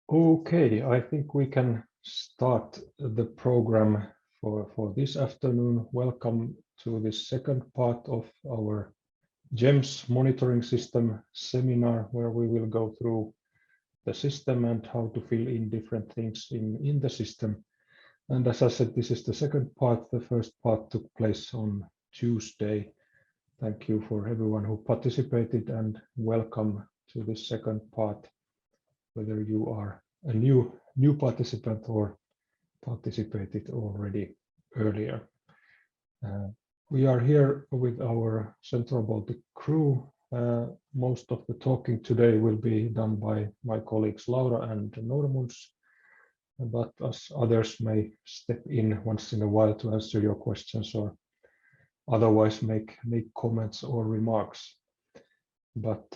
Okay, I think we can start the program for this afternoon. Welcome to this second part of our Jems monitoring system seminar, where we will go through the system and how to fill in different things in the system. And as I said, this is the second part. The first part took place on Tuesday. Thank you for everyone who participated and welcome to this second part, whether you are a new participant or participated already earlier. We are here with our Central Baltic crew. Most of the talking today will be done by my colleagues Laura and Normunds, but as others may step in once in a while to answer your questions or otherwise make comments or remarks. But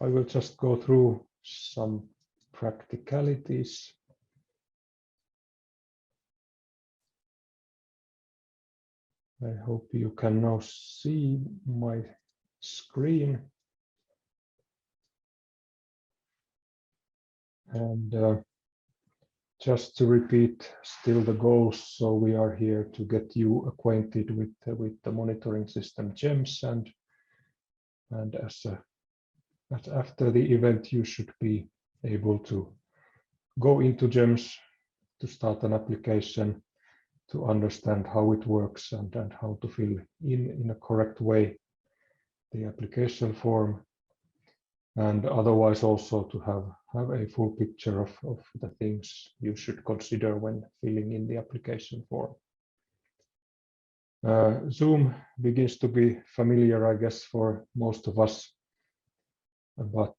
I will just go through some practicalities. I hope you can now see my screen. And just to repeat still the goals, so we are here to get you acquainted with the monitoring system Jems, and as after the event you should be able to go into Jems to start an application, to understand how it works and how to fill in a correct way the application form, and otherwise also to have a full picture of the things you should consider when filling in the application form. Zoom begins to be familiar, I guess, for most of us, but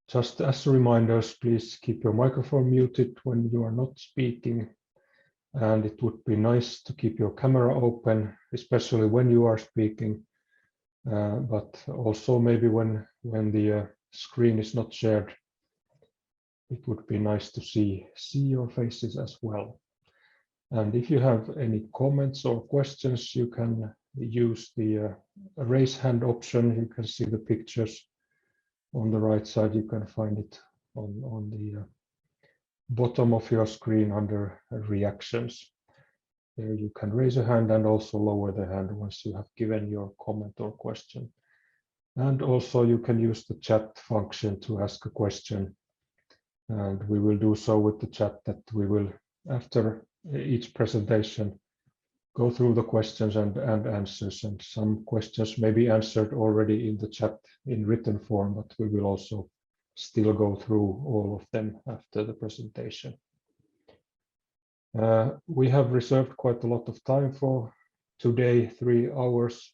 just as reminders, please keep your microphone muted when you are not speaking, and it would be nice to keep your camera open, especially when you are speaking, but also maybe when the screen is not shared, it would be nice to see your faces as well. And if you have any comments or questions, you can use the raise hand option. You can see the pictures on the right side. You can find it on the bottom of your screen under reactions. There you can raise a hand and also lower the hand once you have given your comment or question. And also you can use the chat function to ask a question. And we will do so with the chat, that we will, after each presentation, go through the questions and answers. And some questions may be answered already in the chat in written form, but we will also still go through all of them after the presentation. We have reserved quite a lot of time for today, 3 hours,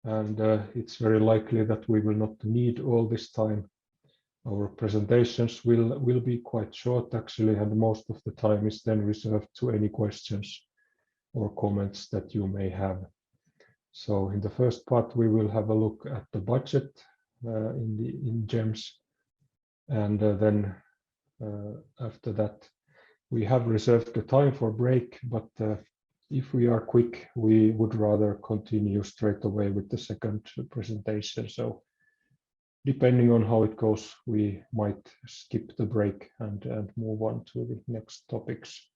and it's very likely that we will not need all this time. Our presentations will be quite short actually, and most of the time is then reserved to any questions or comments that you may have. So in the first part we will have a look at the budget in Jems, and then after that we have reserved the time for break, but if we are quick, we would rather continue straight away with the second presentation. So depending on how it goes, we might skip the break and move on to the next topics,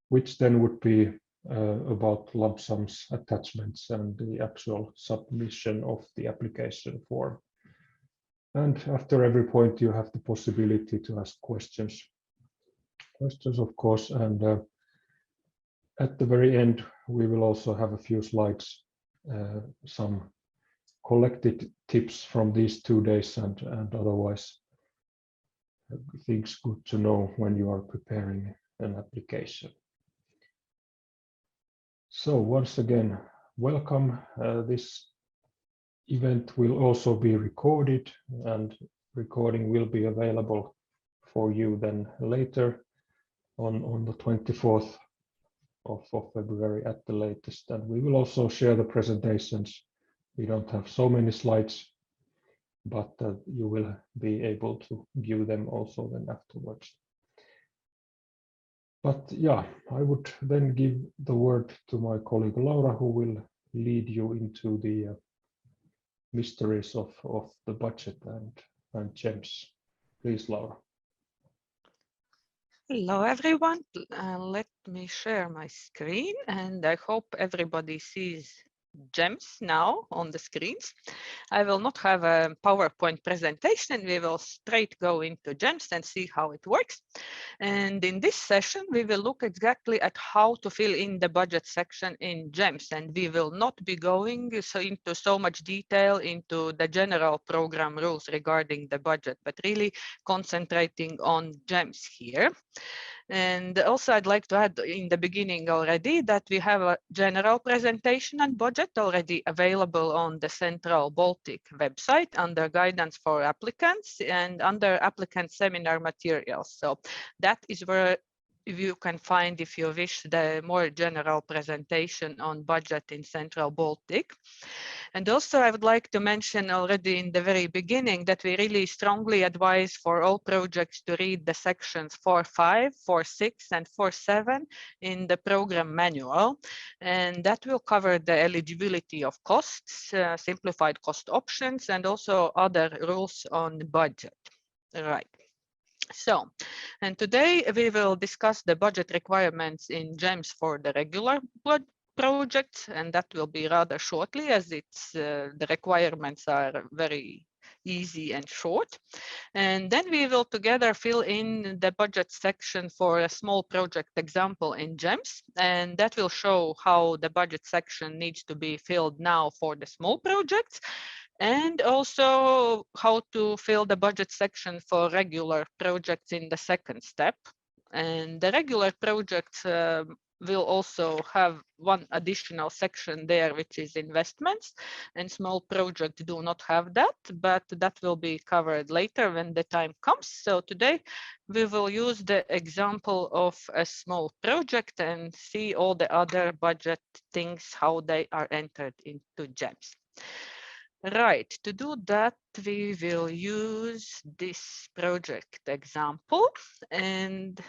which then would be about lump sums, attachments, and the actual submission of the application form. And after every point, you have the possibility to ask questions. Questions, of course, and at the very end, we will also have a few slides, some collected tips from these 2 days and otherwise things good to know when you are preparing an application. So once again, welcome. This event will also be recorded, and recording will be available for you then later on the 24th of February at the latest. And we will also share the presentations. We don't have so many slides, but you will be able to view them also then afterwards. But yeah, I would then give the word to my colleague Laura, who will lead you into the mysteries of the budget and Jems. Please, Laura. Hello, everyone. Let me share my screen, and I hope everybody sees Jems now on the screens. I will not have a PowerPoint presentation. We will straight go into Jems and see how it works. And in this session, we will look exactly at how to fill in the budget section in Jems. And we will not be going into so much detail into the general program rules regarding the budget, but really concentrating on Jems here. And also I'd like to add in the beginning already that we have a general presentation and budget already available on the Central Baltic website under guidance for applicants and under applicant seminar materials. So that is where you can find, if you wish, the more general presentation on budget in Central Baltic. And also I would like to mention already in the very beginning that we really strongly advise for all projects to read the sections 4.5, 4.6 and 4.7 in the program manual. And that will cover the eligibility of costs, simplified cost options, and also other rules on budget. Right. So, and today we will discuss the budget requirements in Jems for the regular projects, and that will be rather shortly as it's the requirements are very easy and short. And then we will together fill in the budget section for a small project example in Jems, and that will show how the budget section needs to be filled now for the small projects, and also how to fill the budget section for regular projects in the second step. And the regular projects will also have one additional section there, which is investments, and small projects do not have that, but that will be covered later when the time comes. So today we will use the example of a small project and see all the other budget things, how they are entered into Jems. Right, to do that, we will use this project example and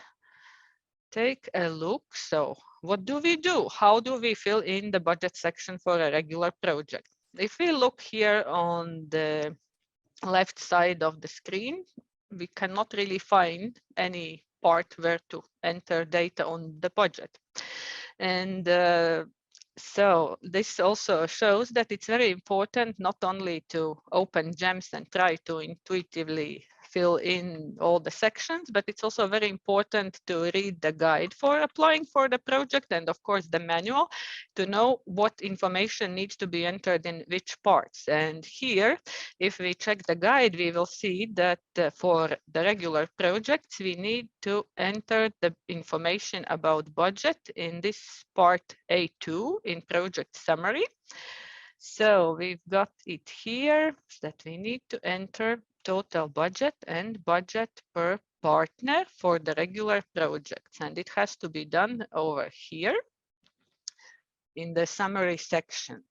take a look. So what do we do? How do we fill in the budget section for a regular project? If we look here on the left side of the screen, we cannot really find any part where to enter data on the budget. And so this also shows that it's very important not only to open Jems and try to intuitively fill in all the sections, but it's also very important to read the guide for applying for the project and of course the manual to know what information needs to be entered in which parts. And here, if we check the guide, we will see that for the regular projects, we need to enter the information about budget in this part A2 in project summary. So we've got it here that we need to enter total budget and budget per partner for the regular projects. And it has to be done over here in the summary section.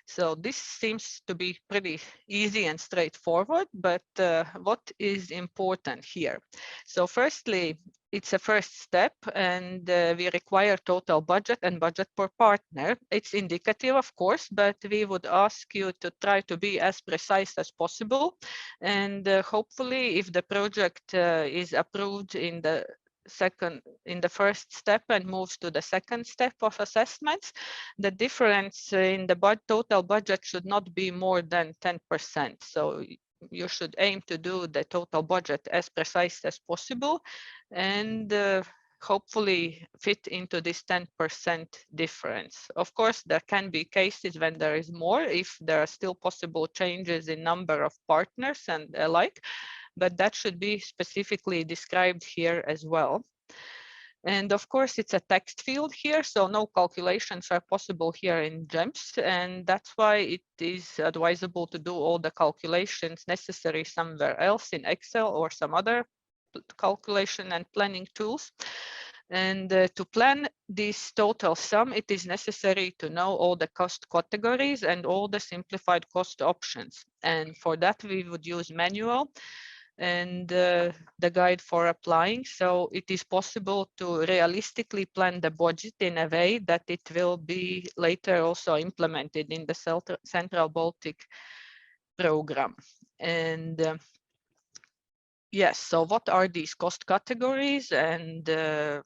So this seems to be pretty easy and straightforward, but what is important here? So firstly, it's a first step and we require total budget and budget per partner. It's indicative, of course, but we would ask you to try to be as precise as possible. And hopefully if the project is approved in the first step and moves to the second step of assessments, the difference in the total budget should not be more than 10%. So you should aim to do the total budget as precise as possible and hopefully fit into this 10% difference. Of course, there can be cases when there is more, if there are still possible changes in number of partners and alike, but that should be specifically described here as well. And of course, it's a text field here, so no calculations are possible here in Jems, and that's why it is advisable to do all the calculations necessary somewhere else in Excel or some other calculation and planning tools. And to plan this total sum, it is necessary to know all the cost categories and all the simplified cost options. And for that, we would use manual and the guide for applying. So it is possible to realistically plan the budget in a way that it will be later also implemented in the Central Baltic Programme. And Yes, so what are these cost categories and the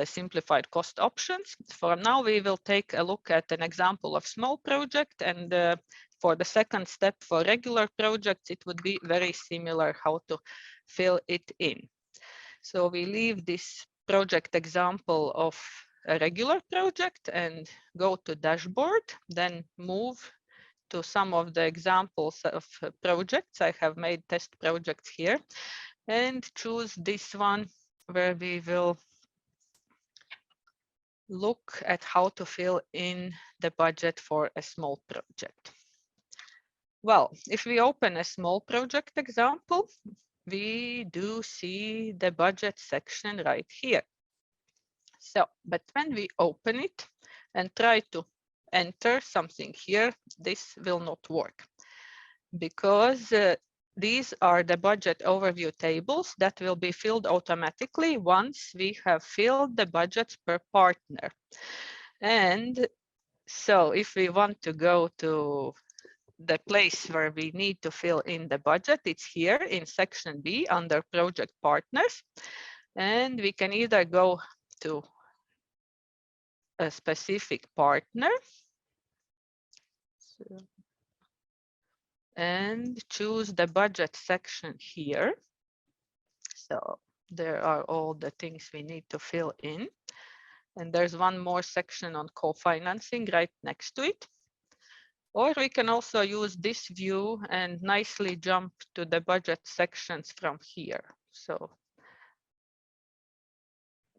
simplified cost options? For now, we will take a look at an example of small project, and for the second step for regular projects, it would be very similar how to fill it in. So we leave this project example of a regular project and go to dashboard, then move to some of the examples of projects. I have made test projects here and choose this one where we will look at how to fill in the budget for a small project. Well, if we open a small project example, we do see the budget section right here. So, but when we open it and try to enter something here, this will not work because these are the budget overview tables that will be filled automatically once we have filled the budgets per partner. And so if we want to go to the place where we need to fill in the budget, it's here in section B under project partners. And we can either go to a specific partner and choose the budget section here. So there are all the things we need to fill in. And there's one more section on co-financing right next to it. Or we can also use this view and nicely jump to the budget sections from here. So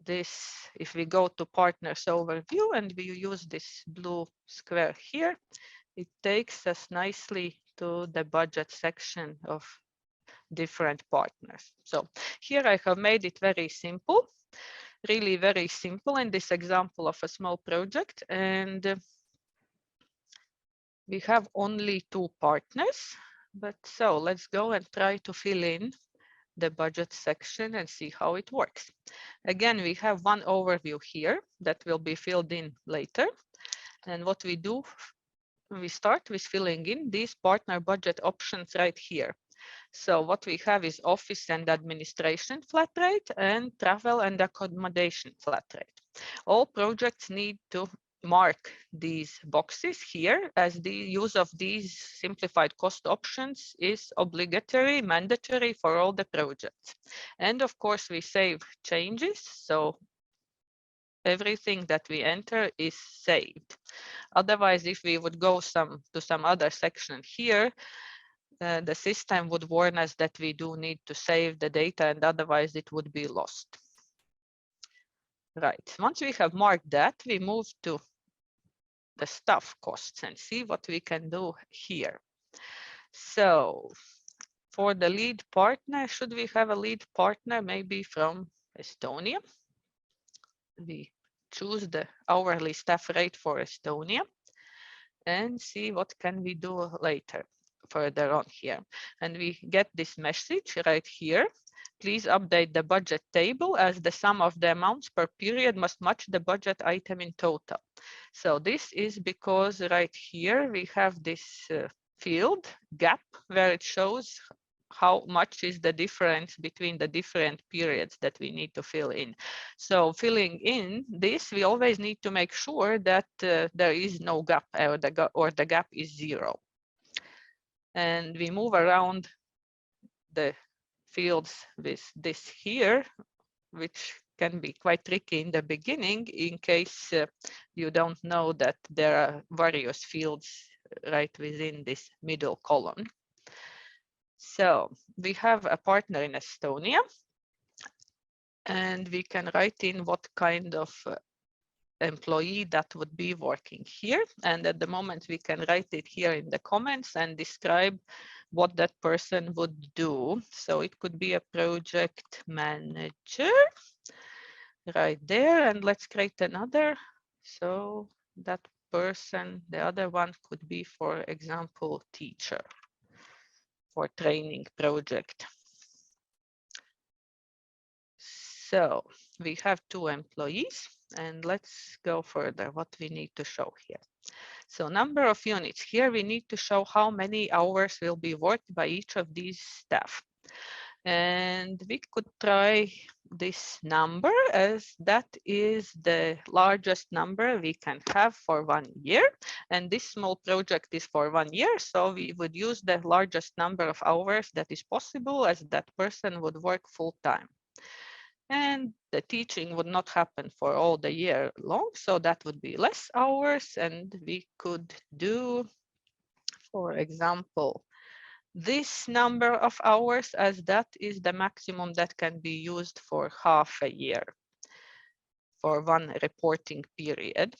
this, if we go to partners overview and we use this blue square here, it takes us nicely to the budget section of different partners. So here I have made it very simple, really very simple in this example of a small project. And we have only 2 partners, but so let's go and try to fill in the budget section and see how it works. Again, we have one overview here that will be filled in later. And what we do, we start with filling in these partner budget options right here. So what we have is office and administration flat rate and travel and accommodation flat rate. All projects need to mark these boxes here as the use of these simplified cost options is obligatory, mandatory for all the projects. And of course, we save changes. So everything that we enter is saved. Otherwise, if we would go to some other section here, the system would warn us that we do need to save the data and otherwise it would be lost. Right, once we have marked that, we move to the staff costs and see what we can do here. So for the lead partner, should we have a lead partner maybe from Estonia? We choose the hourly staff rate for Estonia and see what can we do later further on here. And we get this message right here. Please update the budget table as the sum of the amounts per period must match the budget item in total. So this is because right here we have this field gap where it shows how much is the difference between the different periods that we need to fill in. So filling in this, we always need to make sure that there is no gap or the gap is 0. And we move around the fields with this here, which can be quite tricky in the beginning in case you don't know that there are various fields right within this middle column. So we have a partner in Estonia and we can write in what kind of employee that would be working here. And at the moment we can write it here in the comments and describe what that person would do. So it could be a project manager right there. And let's create another. So that person, the other one could be, for example, teacher for training project. So we have 2 employees and let's go further what we need to show here. So number of units here, we need to show how many hours will be worked by each of these staff. And we could try this number, as that is the largest number we can have for 1 year. And this small project is for 1 year. So we would use the largest number of hours that is possible, as that person would work full time. And the teaching would not happen for all the year long. So that would be less hours. And we could do, for example, this number of hours, as that is the maximum that can be used for half a year for one reporting period.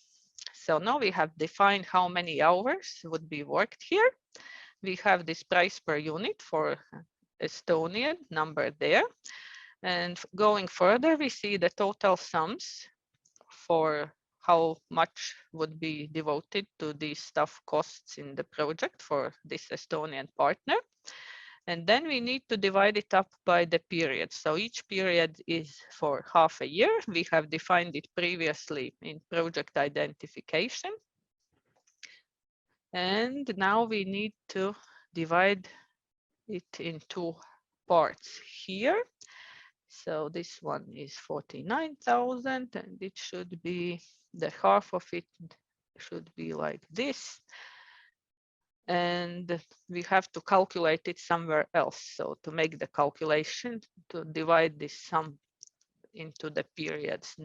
So now we have defined how many hours would be worked here. We have this price per unit for Estonian number there. And going further, we see the total sums for how much would be devoted to these staff costs in the project for this Estonian partner. And then we need to divide it up by the period. So each period is for half a year. We have defined it previously in project identification. And now we need to divide it in two parts here. So this one is 49,000, and it should be, the half of it should be like this. And we have to calculate it somewhere else. So to make the calculation, to divide this sum into the periods.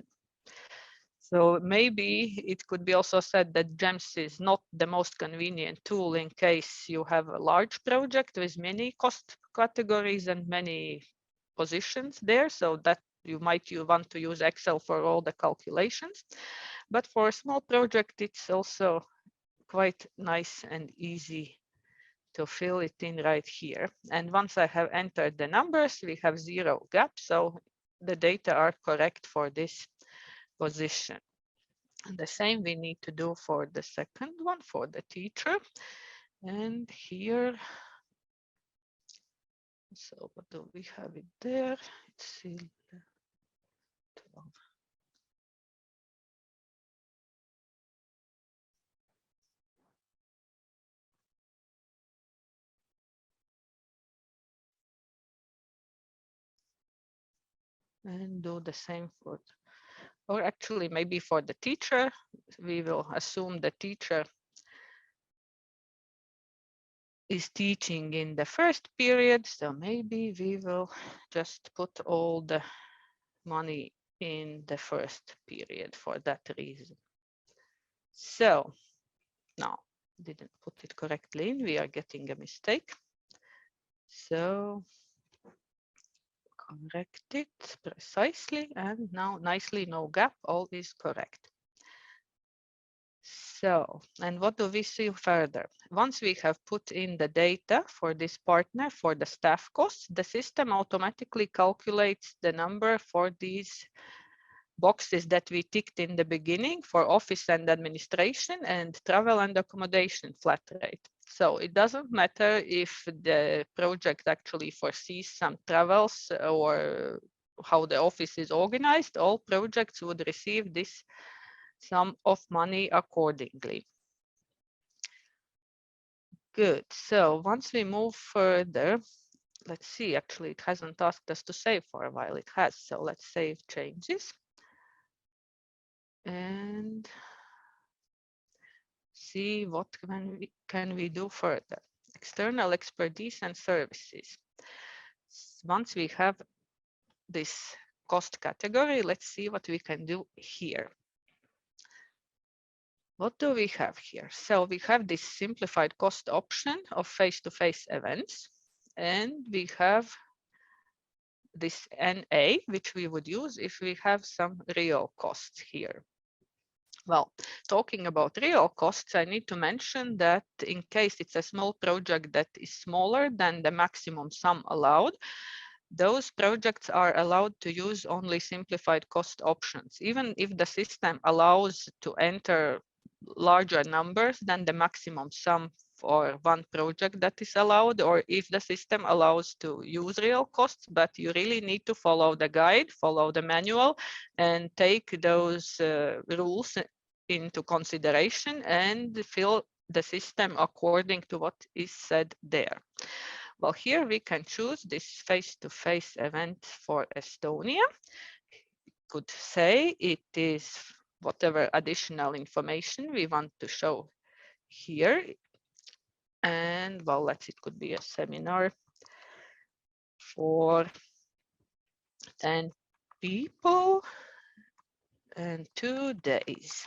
So maybe it could be also said that Jems is not the most convenient tool in case you have a large project with many cost categories and many positions there, so that you might want to use Excel for all the calculations. But for a small project, it's also quite nice and easy to fill it in right here. And once I have entered the numbers, we have 0 gap. So the data are correct for this position. And the same we need to do for the second one, for the teacher. And here, so what do we have it there? It's still 12. And do the same for, or actually maybe for the teacher, we will assume the teacher is teaching in the first period. So maybe we will just put all the money in the first period for that reason. So now didn't put it correctly in, we are getting a mistake. So correct it precisely, and now nicely, no gap, all is correct. So, and what do we see further? Once we have put in the data for this partner for the staff costs, the system automatically calculates the number for these boxes that we ticked in the beginning for office and administration and travel and accommodation flat rate. So it doesn't matter if the project actually foresees some travels or how the office is organized, all projects would receive this sum of money accordingly. Good. So once we move further, let's see, actually it hasn't asked us to save for a while. It has. So let's save changes. And see what can we do further. External expertise and services. Once we have this cost category, let's see what we can do here. What do we have here? So we have this simplified cost option of face-to-face events, and we have this NA, which we would use if we have some real costs here. Well, talking about real costs, I need to mention that in case it's a small project that is smaller than the maximum sum allowed, those projects are allowed to use only simplified cost options. Even if the system allows to enter larger numbers than the maximum sum for one project that is allowed, or if the system allows to use real costs, but you really need to follow the guide, follow the manual, and take those rules into consideration and fill the system according to what is said there. Well, here we can choose this face-to-face event for Estonia. Could say it is whatever additional information we want to show here. And well, it could be a seminar for 10 people and 2 days.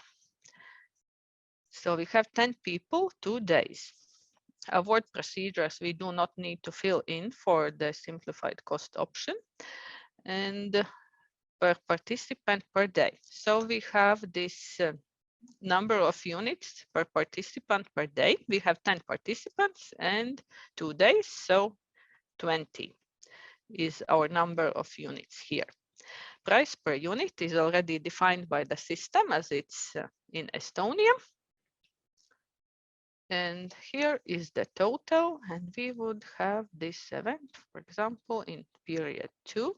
So we have 10 people, 2 days. Award procedures, we do not need to fill in for the simplified cost option. And per participant per day. So we have this number of units per participant per day. We have 10 participants and 2 days, so 20 is our number of units here. Price per unit is already defined by the system as it's in Estonia. And here is the total, and we would have this event, for example, in period 2.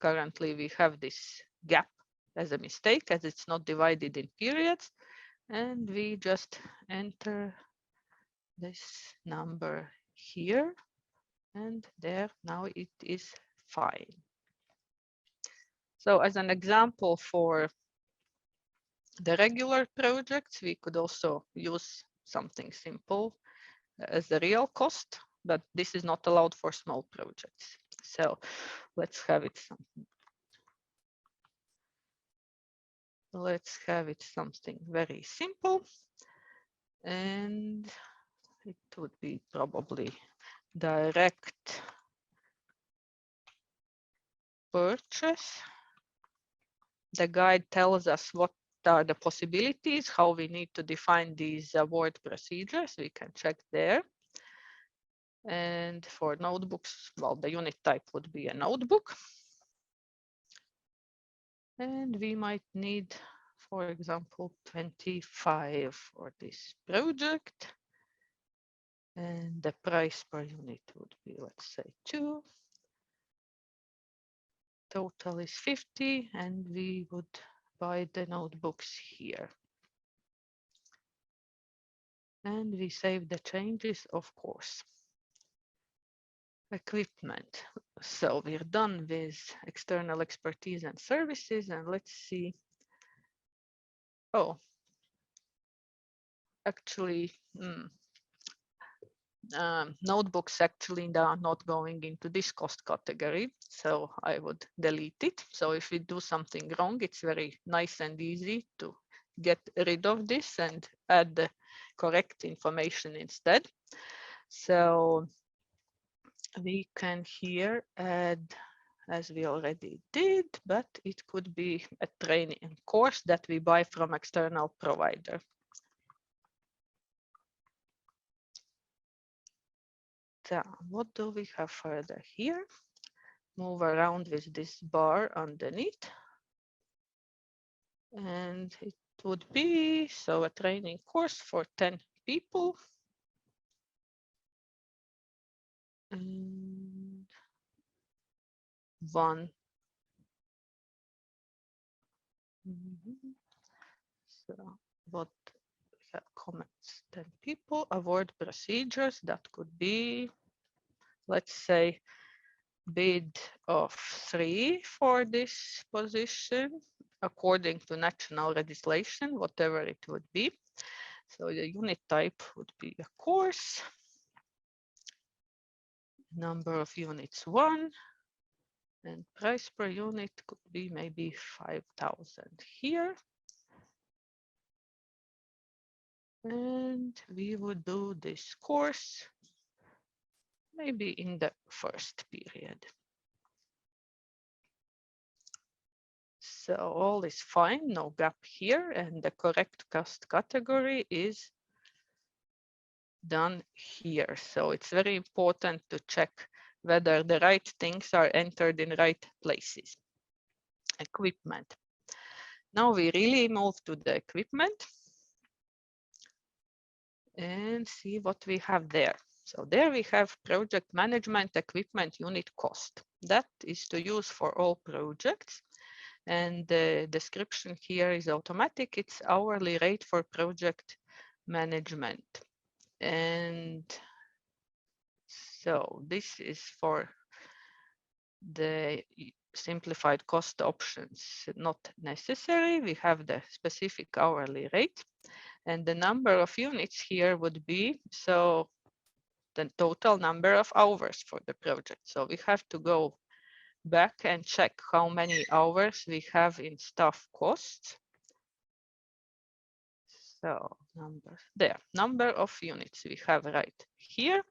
Currently, we have this gap as a mistake as it's not divided in periods, and we just enter this number here, and there now it is fine. So as an example for the regular projects, we could also use something simple as the real cost, but this is not allowed for small projects. So let's have it something very simple, and it would be probably direct purchase. The guide tells us what are the possibilities, how we need to define these award procedures. We can check there. And for notebooks, well, the unit type would be a notebook. And we might need, for example, 25 for this project. And the price per unit would be, let's say, 2. Total is 50, and we would buy the notebooks here. And we save the changes, of course. Equipment. So we're done with external expertise and services, and let's see. Oh, actually, notebooks actually are not going into this cost category, so I would delete it. So if we do something wrong, it's very nice and easy to get rid of this and add the correct information instead. So we can here add, as we already did, but it could be a training course that we buy from external provider. So what do we have further here? Move around with this bar underneath. And it would be, so a training course for 10 people. And 1. So what we have comments, 10 people, award procedures, that could be, let's say, bid of 3 for this position, according to national legislation, whatever it would be. So the unit type would be a course. Number of units 1. And price per unit could be maybe 5,000 here. And we would do this course maybe in the first period. So all is fine, no gap here, and the correct cost category is done here. So it's very important to check whether the right things are entered in right places. Equipment. Now we really move to the equipment and see what we have there. So there we have project management equipment unit cost. That is to use for all projects. And the description here is automatic. It's hourly rate for project management. And So this is for the simplified cost options, not necessary. We have the specific hourly rate, and the number of units here would be, so the total number of hours for the project. So we have to go back and check how many hours we have in staff costs. So number of units we have right here,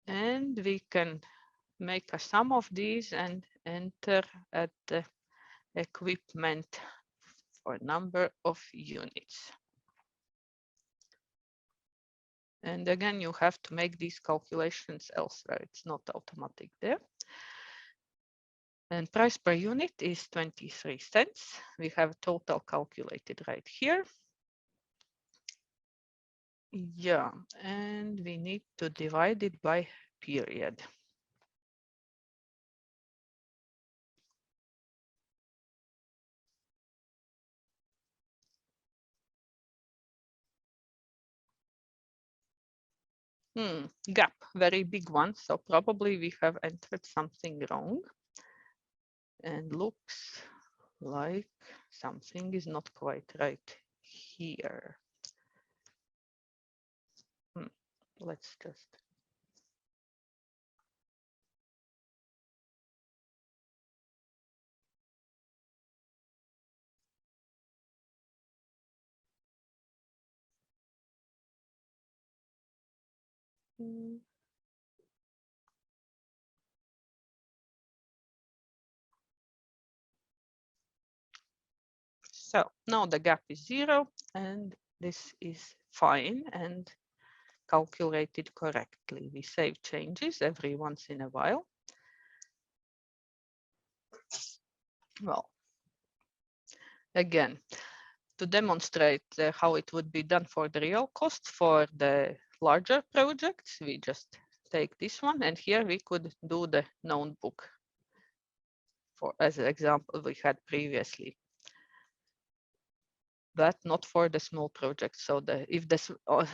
and we can make a sum of these and enter at the equipment for number of units. And again, you have to make these calculations elsewhere. It's not automatic there. And price per unit is 23 cents. We have total calculated right here. Yeah, and we need to divide it by period. Gap, very big one. So probably we have entered something wrong. And looks like something is not quite right here. Let's just. So now the gap is 0, and this is fine and calculated correctly. We save changes every once in a while. Well, again, to demonstrate how it would be done for the real cost for the larger projects, we just take this one, and here we could do the notebook for as an example we had previously, but not for the small projects. So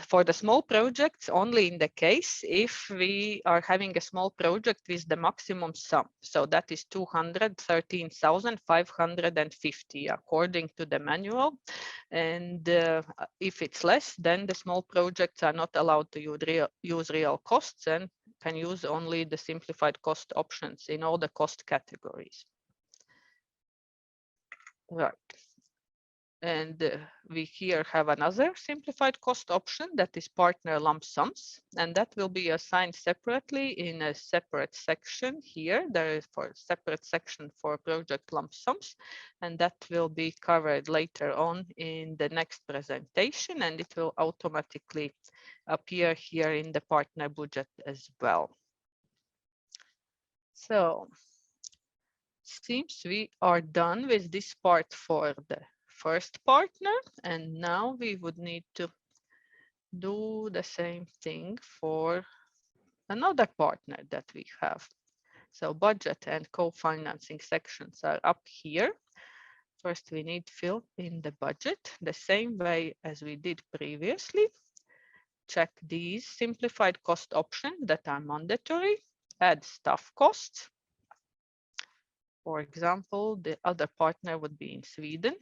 for the small projects, only in the case if we are having a small project with the maximum sum. So that is 213,550 according to the manual. And if it's less, then the small projects are not allowed to use real costs and can use only the simplified cost options in all the cost categories. Right. And we here have another simplified cost option that is partner lump sums, and that will be assigned separately in a separate section here. There is a separate section for project lump sums, and that will be covered later on in the next presentation, and it will automatically appear here in the partner budget as well. So seems we are done with this part for the first partner, and now we would need to do the same thing for another partner that we have. So budget and co-financing sections are up here. First, we need to fill in the budget the same way as we did previously. Check these simplified cost options that are mandatory. Add staff costs. For example, the other partner would be in Sweden.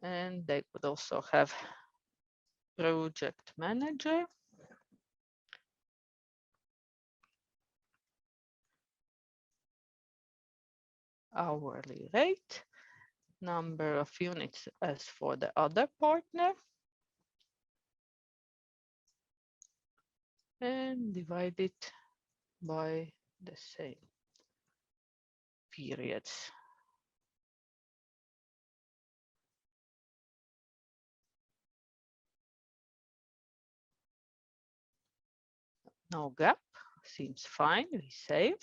And they would also have project manager. Hourly rate, number of units as for the other partner. And divide it by the same periods. No gap, seems fine, we save.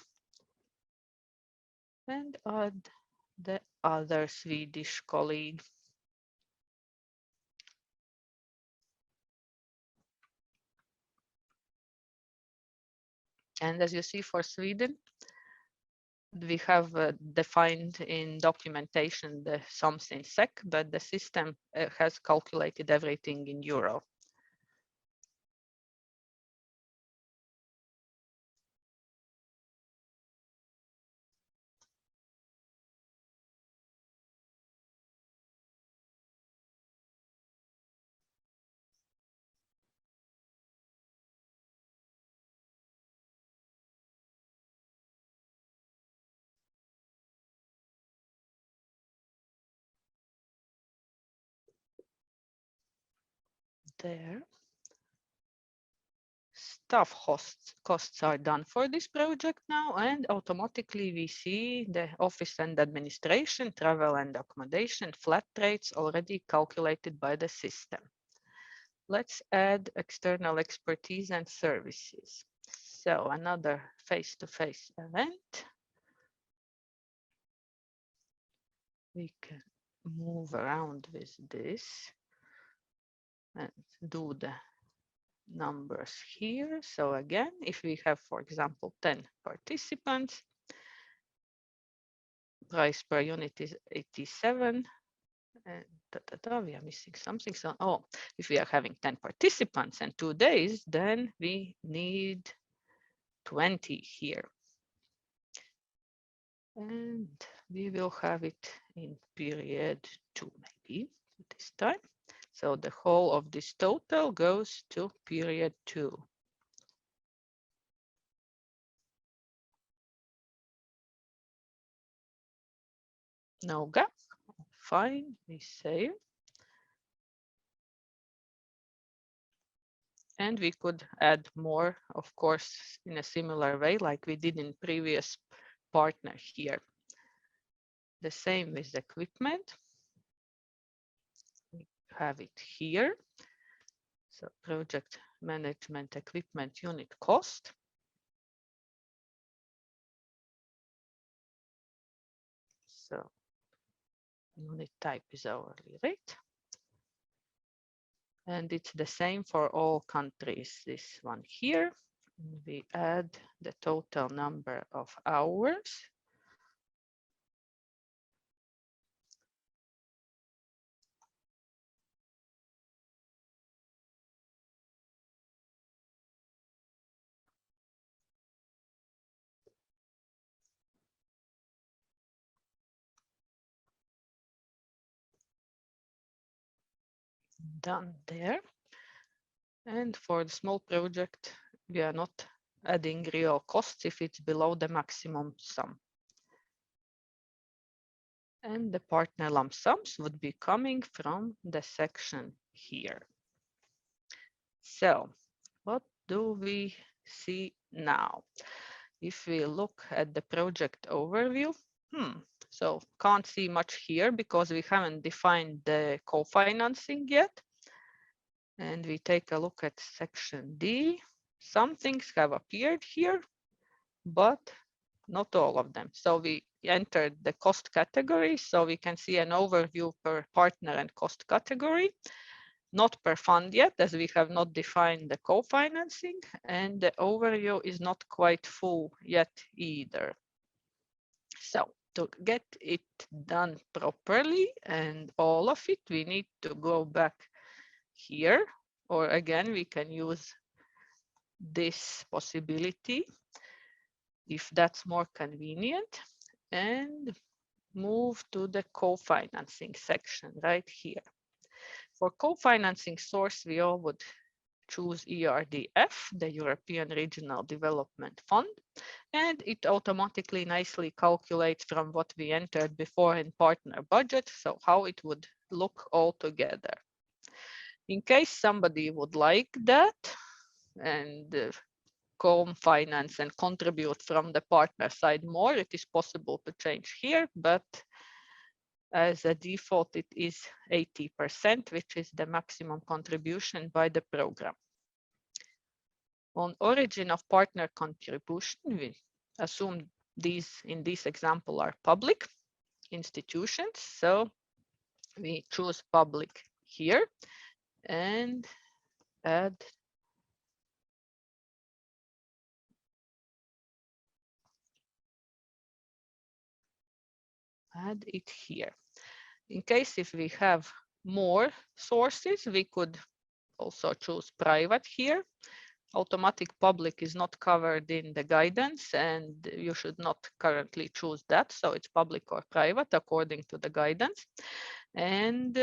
And add the other Swedish colleague. And as you see for Sweden, we have defined in documentation the sums in SEK, but the system has calculated everything in euro. there. Staff costs are done for this project now, and automatically we see the office and administration, travel and accommodation, flat rates already calculated by the system. Let's add external expertise and services. So another face-to-face event. We can move around with this and do the numbers here. So again, if we have, for example, 10 participants, price per unit is 87. And we are missing something. So, oh, if we are having 10 participants and 2 days, then we need 20 here. And we will have it in period 2, maybe this time. So the whole of this total goes to period 2. No gap. Fine, we save. And we could add more, of course, in a similar way like we did in previous partner here. The same with equipment. We have it here. So project management equipment unit cost. So unit type is hourly rate. And it's the same for all countries. This one here, we add the total number of hours. Done there. And for the small project, we are not adding real costs if it's below the maximum sum. And the partner lump sums would be coming from the section here. So what do we see now? If we look at the project overview, so can't see much here because we haven't defined the co-financing yet. And we take a look at section D. Some things have appeared here, but not all of them. So we entered the cost category, so we can see an overview per partner and cost category, not per fund yet, as we have not defined the co-financing, and the overview is not quite full yet either. So to get it done properly and all of it, we need to go back here, or again, we can use this possibility if that's more convenient, and move to the co-financing section right here. For co-financing source, we all would choose ERDF, the European Regional Development Fund, and it automatically nicely calculates from what we entered before in partner budget, so how it would look all together. In case somebody would like that and co-finance and contribute from the partner side more, it is possible to change here, but as a default, it is 80%, which is the maximum contribution by the program. On origin of partner contribution, we assume these in this example are public institutions. So we choose public here and add it here. In case if we have more sources, we could also choose private here. Automatic public is not covered in the guidance, and you should not currently choose that. So it's public or private according to the guidance. And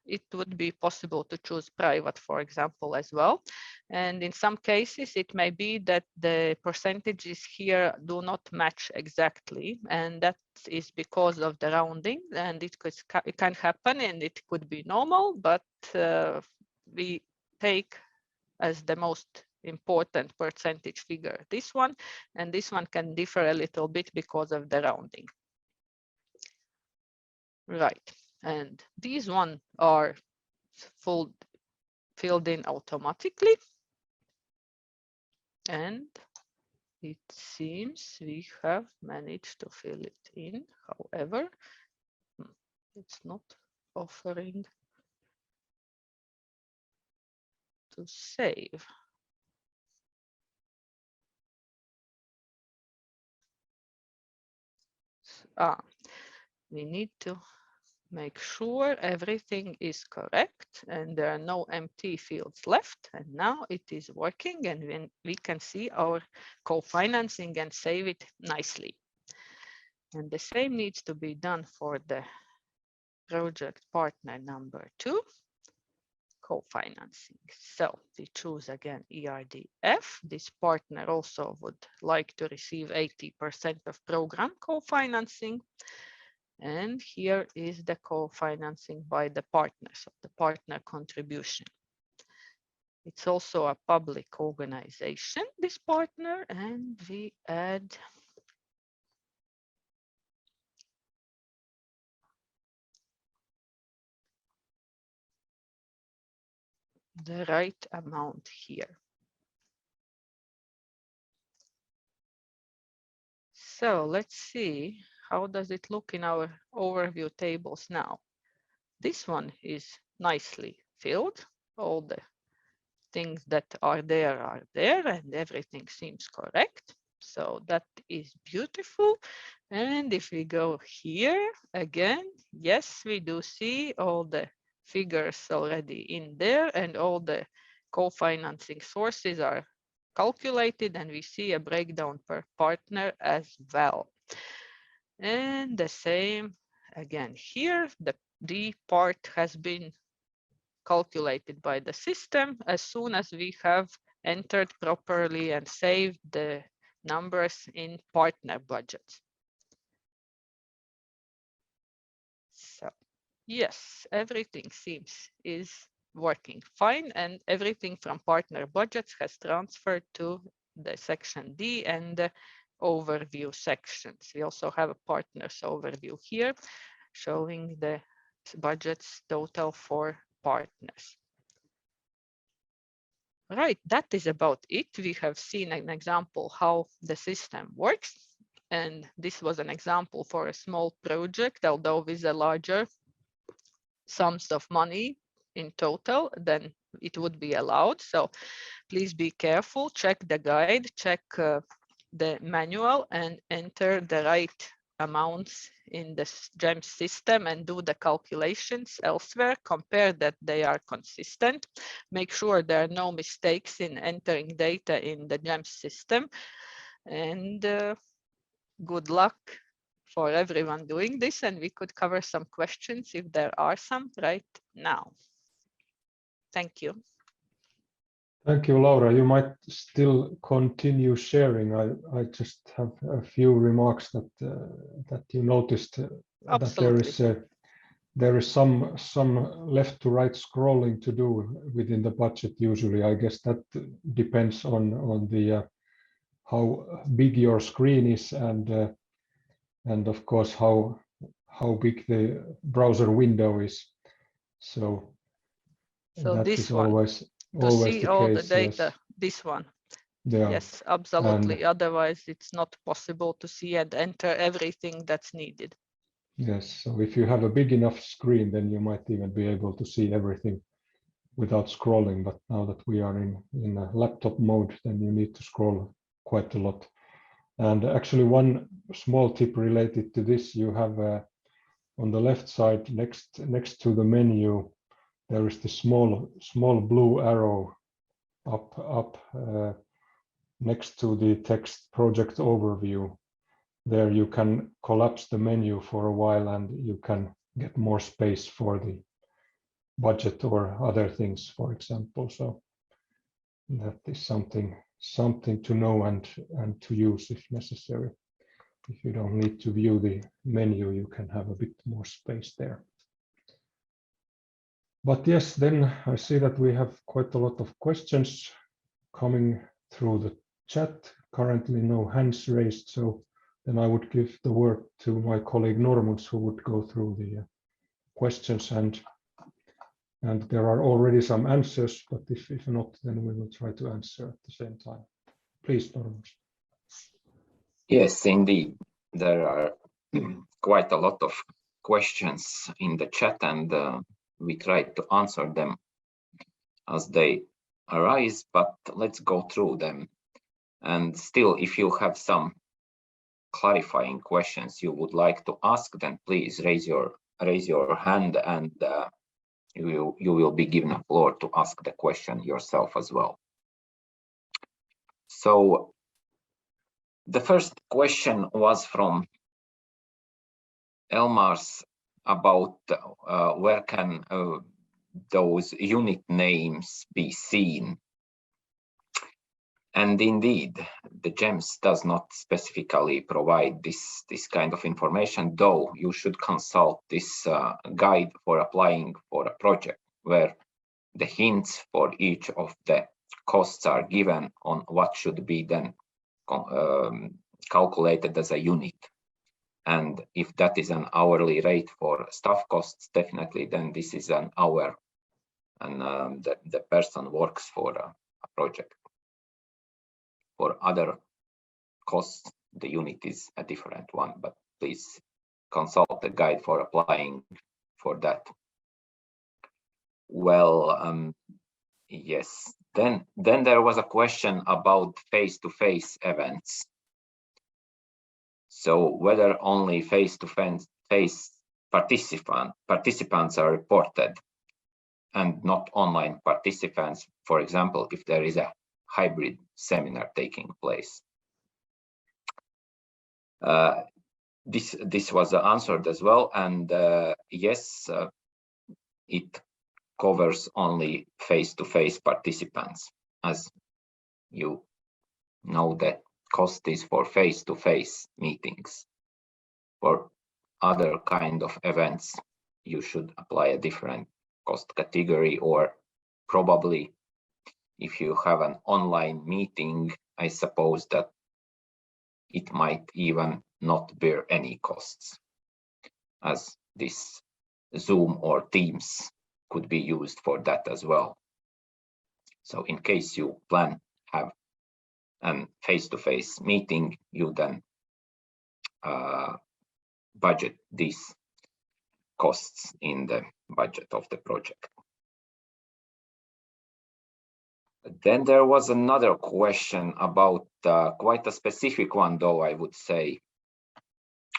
it would be possible to choose private, for example, as well. And in some cases, it may be that the percentages here do not match exactly. And that is because of the rounding, and it can happen and it could be normal, but we take as the most important percentage figure this one, and this one can differ a little bit because of the rounding. Right, and these one are filled in automatically, and it seems we have managed to fill it in. However, it's not offering to save. We need to make sure everything is correct and there are no empty fields left. And now it is working, and when we can see our co-financing and save it nicely. And the same needs to be done for the project partner number 2, co-financing. So we choose again ERDF. This partner also would like to receive 80% of program co-financing. And here is the co-financing by the partners of the partner contribution. It's also a public organization, this partner, and we add the right amount here. So let's see, how does it look in our overview tables now? This one is nicely filled. All the things that are there, and everything seems correct. So that is beautiful. And if we go here again, yes, we do see all the figures already in there, and all the co-financing sources are calculated, and we see a breakdown per partner as well. And the same again here, the D part has been calculated by the system as soon as we have entered properly and saved the numbers in partner budgets. So yes, everything seems is working fine, and everything from partner budgets has transferred to the section D and the overview sections. We also have a partners overview here showing the budgets total for partners. Right, that is about it. We have seen an example how the system works. And this was an example for a small project, although with a larger sums of money in total, then it would be allowed. So please be careful, check the guide, check the manual, and enter the right amounts in the Jems system and do the calculations elsewhere. Compare that they are consistent. Make sure there are no mistakes in entering data in the Jems system. And good luck for everyone doing this, and we could cover some questions if there are some right now. Thank you. Thank you, Laura. You might still continue sharing. I just have a few remarks that that you noticed Absolutely. that there is some left to right scrolling to do within the budget. Usually, I guess that depends on the how big your screen is, and of course how big the browser window is. So that this is one, always to see the all case, the data, yes. this one. Yeah. Yes, absolutely. Otherwise, it's not possible to see and enter everything that's needed. Yes, so if you have a big enough screen, then you might even be able to see everything without scrolling. But now that we are in a laptop mode, then you need to scroll quite a lot. And actually, one small tip related to this, you have on the left side next to the menu, there is the small blue arrow up next to the text project overview. There you can collapse the menu for a while, and you can get more space for the budget or other things, for example. So that is something to know and to use if necessary. If you don't need to view the menu, you can have a bit more space there. But yes, then I see that we have quite a lot of questions coming through the chat. Currently no hands raised, so then I would give the word to my colleague Normus, who would go through the questions, and there are already some answers, but if not, then we will try to answer at the same time. Please, Normus. Yes, indeed. There are quite a lot of questions in the chat, and we try to answer them as they arise, but let's go through them. And still, if you have some clarifying questions you would like to ask, then please raise your hand, and you will be given a floor to ask the question yourself as well. So the first question was from Elmars about where can those unit names be seen. And indeed, the Jems does not specifically provide this kind of information, though you should consult this guide for applying for a project, where the hints for each of the costs are given on what should be then calculated as a unit. And if that is an hourly rate for staff costs, definitely then this is an hour, and the person works for a project. For other costs, the unit is a different one, but please consult the guide for applying for that. Well, yes, then there was a question about face-to-face events. So whether only face-to-face participants are reported and not online participants, for example, if there is a hybrid seminar taking place. This was answered as well, and yes, it covers only face-to-face participants. As you know, the cost is for face-to-face meetings. For other kind of events, you should apply a different cost category, or probably if you have an online meeting, I suppose that it might even not bear any costs, as this Zoom or Teams could be used for that as well. So in case you plan have a face-to-face meeting, you then budget these costs in the budget of the project. Then there was another question about quite a specific one, though, I would say,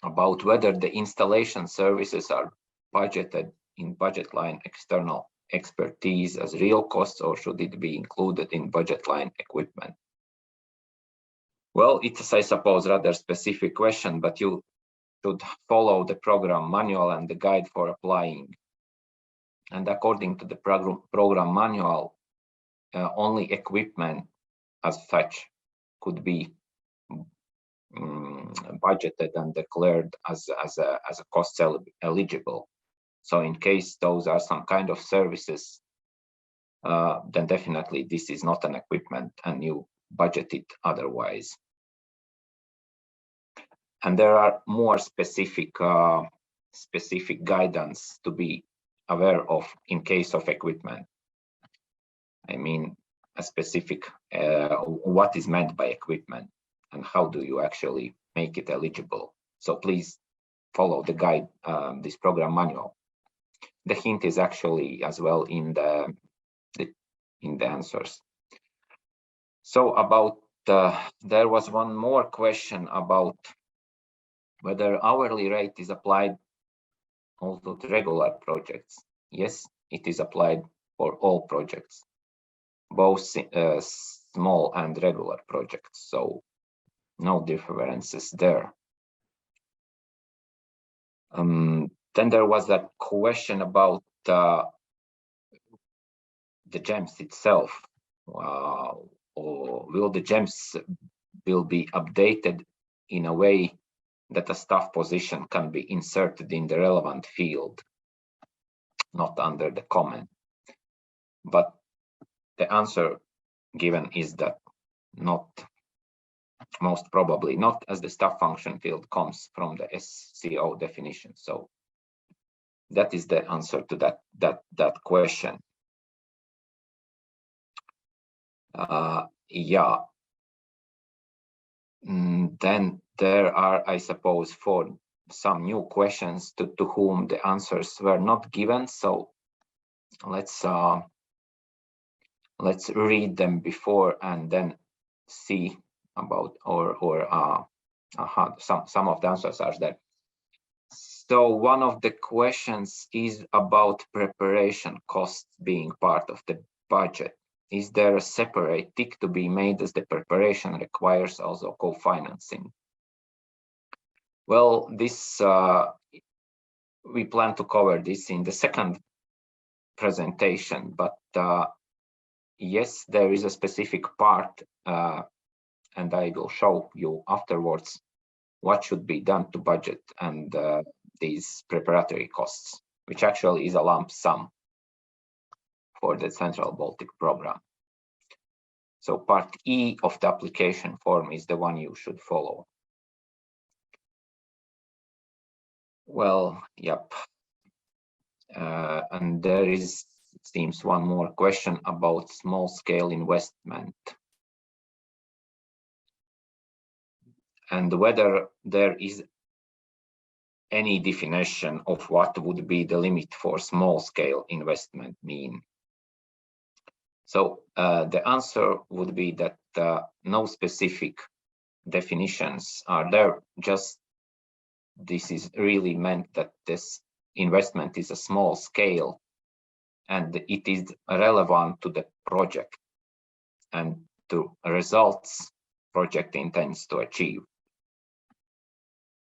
about whether the installation services are budgeted in budget line external expertise as real costs, or should it be included in budget line equipment? Well, it's, I suppose, rather specific question, but you should follow the program manual and the guide for applying. And according to the program manual, only equipment as such could be budgeted and declared as a cost eligible. So in case those are some kind of services, then definitely this is not an equipment and you budget it otherwise. And there are more specific guidance to be aware of in case of equipment. I mean, a specific what is meant by equipment and how do you actually make it eligible. So please follow the guide, this program manual. The hint is actually as well in the answers. So about there was one more question about whether hourly rate is applied also to regular projects. Yes, it is applied for all projects, both small and regular projects, so no differences there. Then there was a question about the Jems itself. Or will the Jems will be updated in a way that a staff position can be inserted in the relevant field, not under the comment. but the answer given is that not, most probably not, as the staff function field comes from the SCO definition. So that is the answer to that question. Yeah. Then there are, I suppose, for some new questions to whom the answers were not given. So let's read them before and then see about some of the answers are there. So one of the questions is about preparation costs being part of the budget. Is there a separate tick to be made as the preparation requires also co-financing? Well, this we plan to cover this in the second presentation, but yes, there is a specific part, and I will show you afterwards what should be done to budget and these preparatory costs, which actually is a lump sum for the Central Baltic Programme. So part E of the application form is the one you should follow. Well, yep. And there is, it seems, one more question about small-scale investment and whether there is any definition of what would be the limit for small-scale investment mean. So the answer would be that no specific definitions are there, just this is really meant that this investment is a small scale and it is relevant to the project and to results project intends to achieve.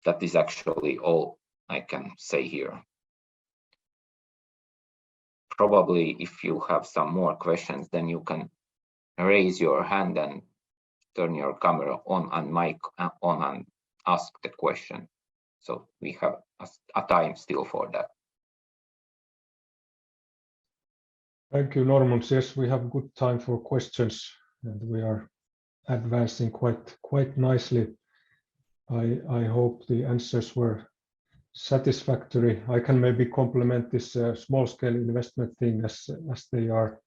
That is actually all I can say here. Probably if you have some more questions, then you can raise your hand and turn your camera on and mic on and ask the question. So we have a time still for that. Thank you, Norman. Yes, we have good time for questions and we are advancing quite nicely. I hope the answers were satisfactory. I can maybe complement this small-scale investment thing as they are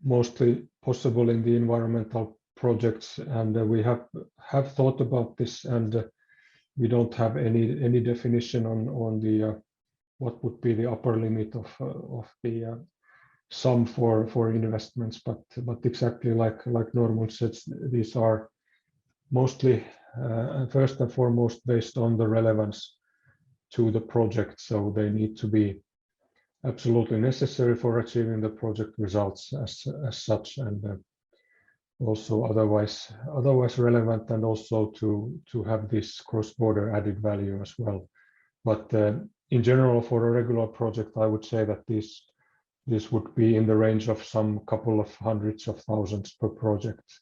mostly possible in the environmental projects, and we have thought about this, and we don't have any definition on the what would be the upper limit of the sum for investments, but exactly like Norman said, these are mostly first and foremost based on the relevance to the project, so they need to be absolutely necessary for achieving the project results as such, and also otherwise relevant, and also to have this cross-border added value as well. But in general, for a regular project, I would say that this would be in the range of some couple of hundreds of thousands per project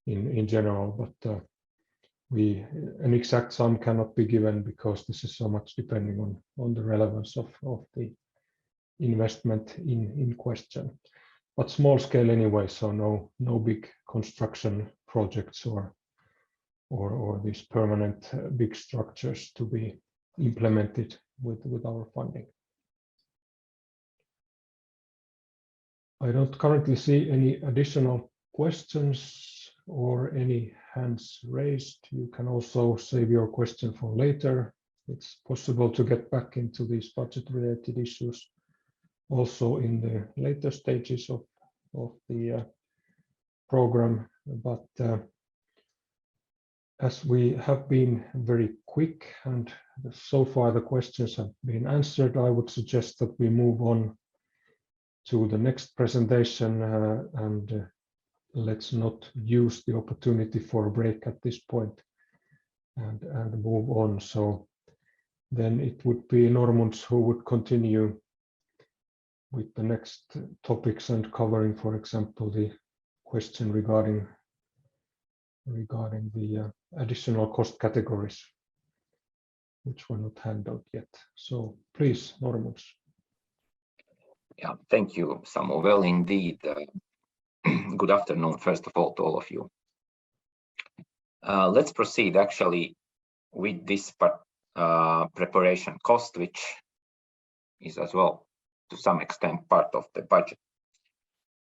in general, but an exact sum cannot be given because this is so much depending on the relevance of the investment in question. But small scale anyway, so no big construction projects or these permanent big structures to be implemented with our funding. I don't currently see any additional questions or any hands raised. You can also save your question for later. It's possible to get back into these budget-related issues also in the later stages of the program. But as we have been very quick and so far the questions have been answered, I would suggest that we move on to the next presentation and let's not use the opportunity for a break at this point and move on. So then it would be Normunds who would continue with the next topics and covering, for example, the question regarding the additional cost categories, which were not handled yet. So please, Normunds. Yeah, thank you, Samu. Well, indeed. Good afternoon, first of all, to all of you. Let's proceed actually with this preparation cost, which is as well to some extent part of the budget.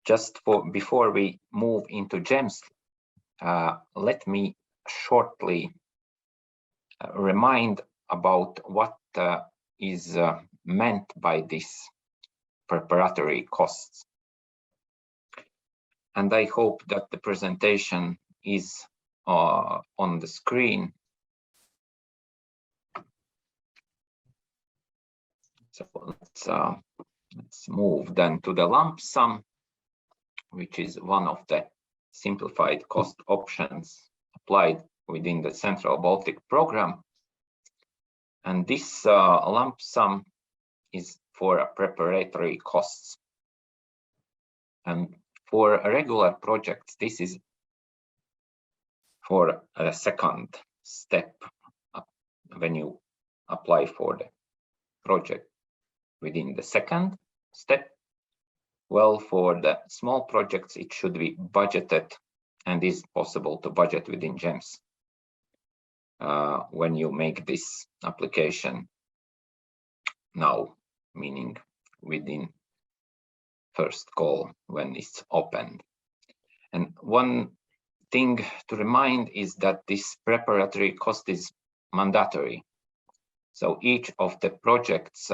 Just before we move into Jems, let me shortly remind about what is meant by this preparatory costs. And I hope that the presentation is on the screen. So let's move then to the lump sum, which is one of the simplified cost options applied within the Central Baltic Programme. And this lump sum is for preparatory costs. And for regular projects, this is for a second step when you apply for the project within the second step. Well, for the small projects, it should be budgeted and is possible to budget within Jems when you make this application now, meaning within first call when it's opened. And one thing to remind is that this preparatory cost is mandatory. So each of the projects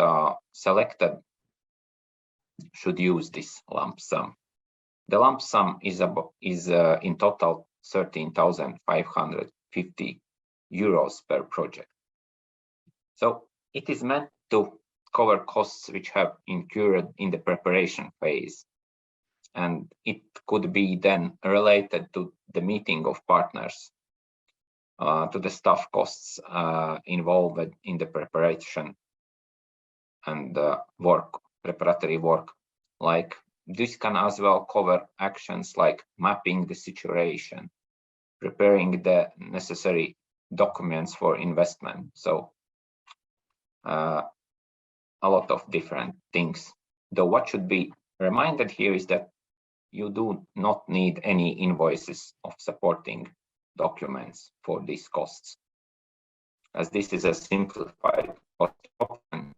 selected should use this lump sum. The lump sum is in total 13,550 euros per project. So it is meant to cover costs which have incurred in the preparation phase. And it could be then related to the meeting of partners, to the staff costs involved in the preparation and preparatory work. Like this can as well cover actions like mapping the situation, preparing the necessary documents for investment. So a lot of different things. Though what should be reminded here is that you do not need any invoices of supporting documents for these costs, as this is a simplified cost option.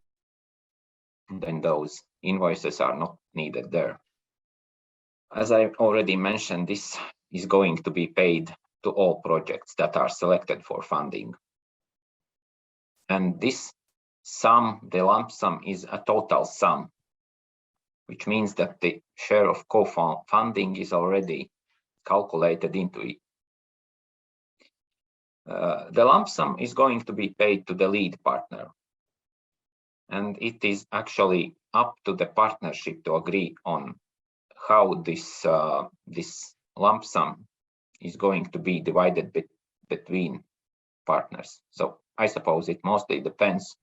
Then those invoices are not needed there. As I already mentioned, this is going to be paid to all projects that are selected for funding. And this sum, the lump sum, is a total sum, which means that the share of co-funding is already calculated into it. The lump sum is going to be paid to the lead partner. And it is actually up to the partnership to agree on how this lump sum is going to be divided between partners. So I suppose it mostly depends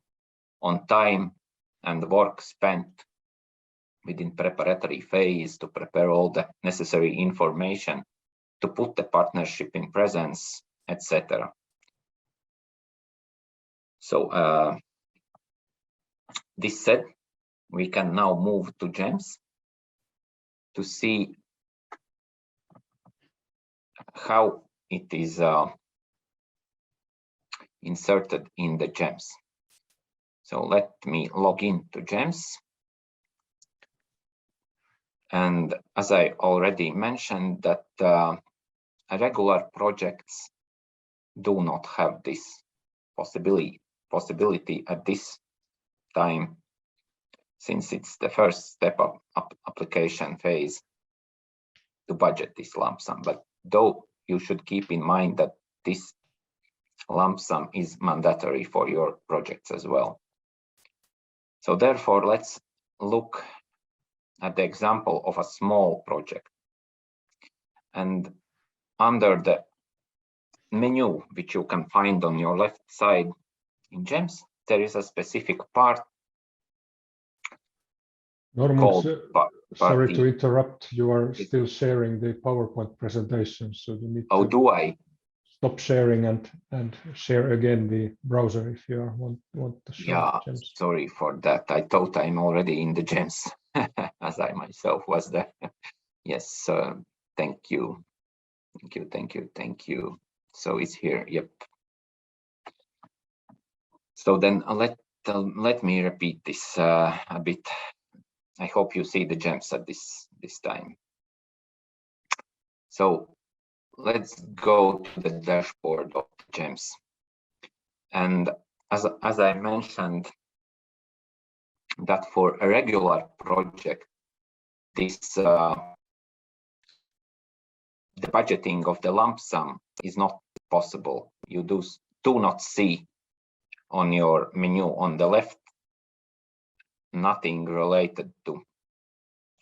on time and work spent within preparatory phase to prepare all the necessary information to put the partnership in presence, etc. So this said, we can now move to Jems to see how it is inserted in the Jems. So let me log in to Jems. And as I already mentioned, that regular projects do not have this possibility at this time, since it's the first step of application phase to budget this lump sum. But though you should keep in mind that this lump sum is mandatory for your projects as well. So therefore, let's look at the example of a small project. And under the menu, which you can find on your left side in Jems, there is a specific part. Norman, sorry to interrupt. You are still sharing the PowerPoint presentation, so you need to do I? Stop sharing and share again the browser if you want to show Jems. Sorry for that. I thought I'm already in the Jems. as I myself was there. Yes, thank you. Thank you. So it's here, yep. So then let me repeat this a bit. I hope you see the gems at this time. So let's go to the dashboard of Jems. And as I mentioned, that for a regular project, this the budgeting of the lump sum is not possible. You do not see on your menu on the left nothing related to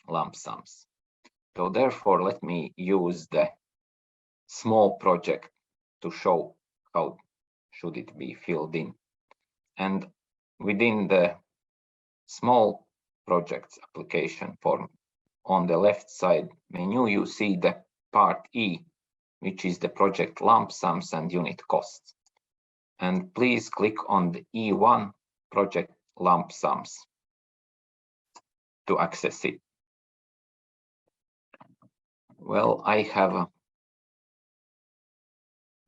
lump sums. So therefore, let me use the small project to show how should it be filled in. And within the small projects application form, on the left side menu, you see the part E, which is the project lump sums and unit costs. And please click on the E1 project lump sums to access it. Well, I have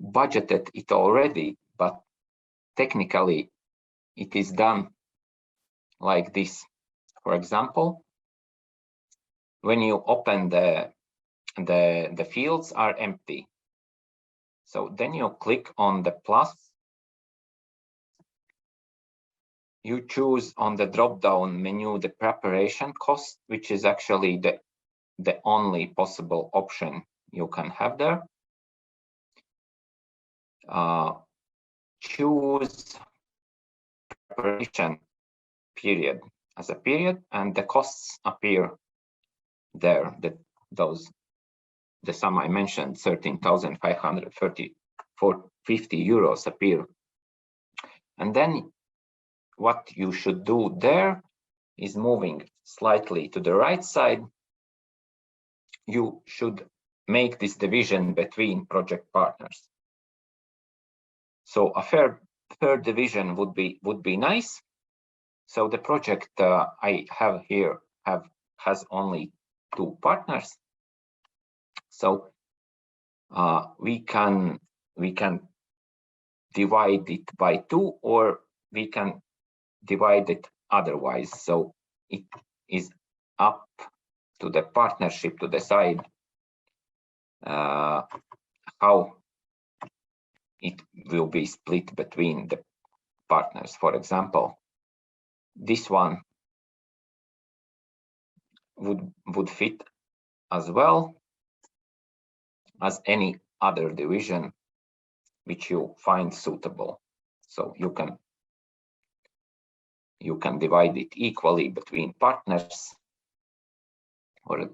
budgeted it already, but technically it is done like this. For example, when you open the fields are empty. So then you click on the plus. You choose on the drop-down menu the preparation cost, which is actually the only possible option you can have there. Choose preparation period as a period, and the costs appear there. The sum I mentioned, 13,550 euros appear. And then what you should do there is moving slightly to the right side. You should make this division between project partners. So a fair division would be nice. So the project I have here has only 2 partners. So we can divide it by 2, or we can divide it otherwise. So it is up to the partnership to decide how it will be split between the partners. For example, this one would fit as well as any other division which you find suitable. So you can divide it equally between partners, or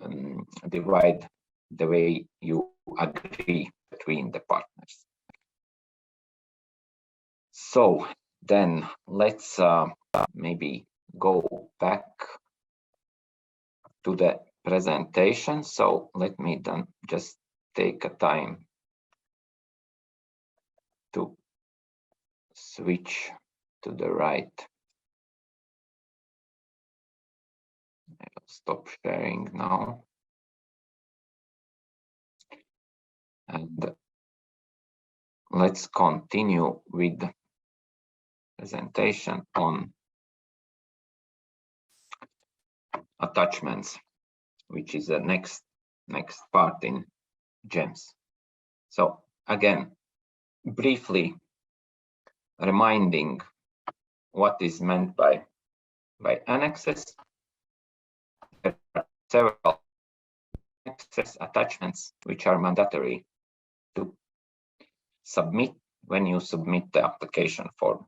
divide the way you agree between the partners. So then let's maybe go back to the presentation. So let me then just take a time to switch to the right. I'll stop sharing now. And let's continue with the presentation on attachments, which is the next part in Jems. So again, briefly reminding what is meant by annexes. There are several annexes, attachments, which are mandatory to submit when you submit the application form.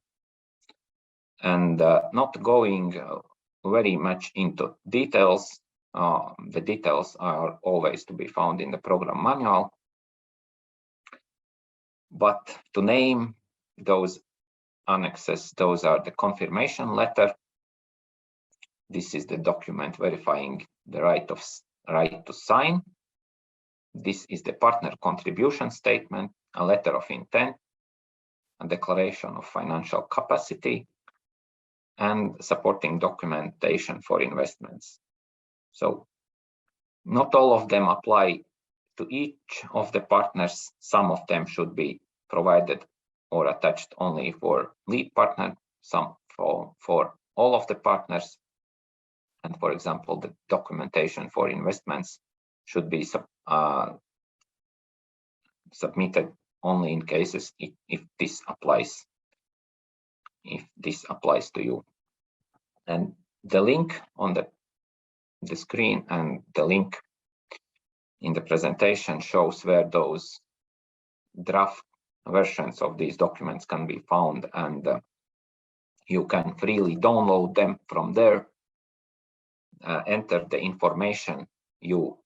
And not going very much into details, the details are always to be found in the program manual. But to name those annexes, those are the confirmation letter. This is the document verifying the right to sign. This is the partner contribution statement, a letter of intent, a declaration of financial capacity, and supporting documentation for investments. So not all of them apply to each of the partners. Some of them should be provided or attached only for lead partner, some for all of the partners. And for example, the documentation for investments should be submitted only in cases if this applies to you. And the link on the screen and the link in the presentation shows where those draft versions of these documents can be found, and you can freely download them from there, enter the information you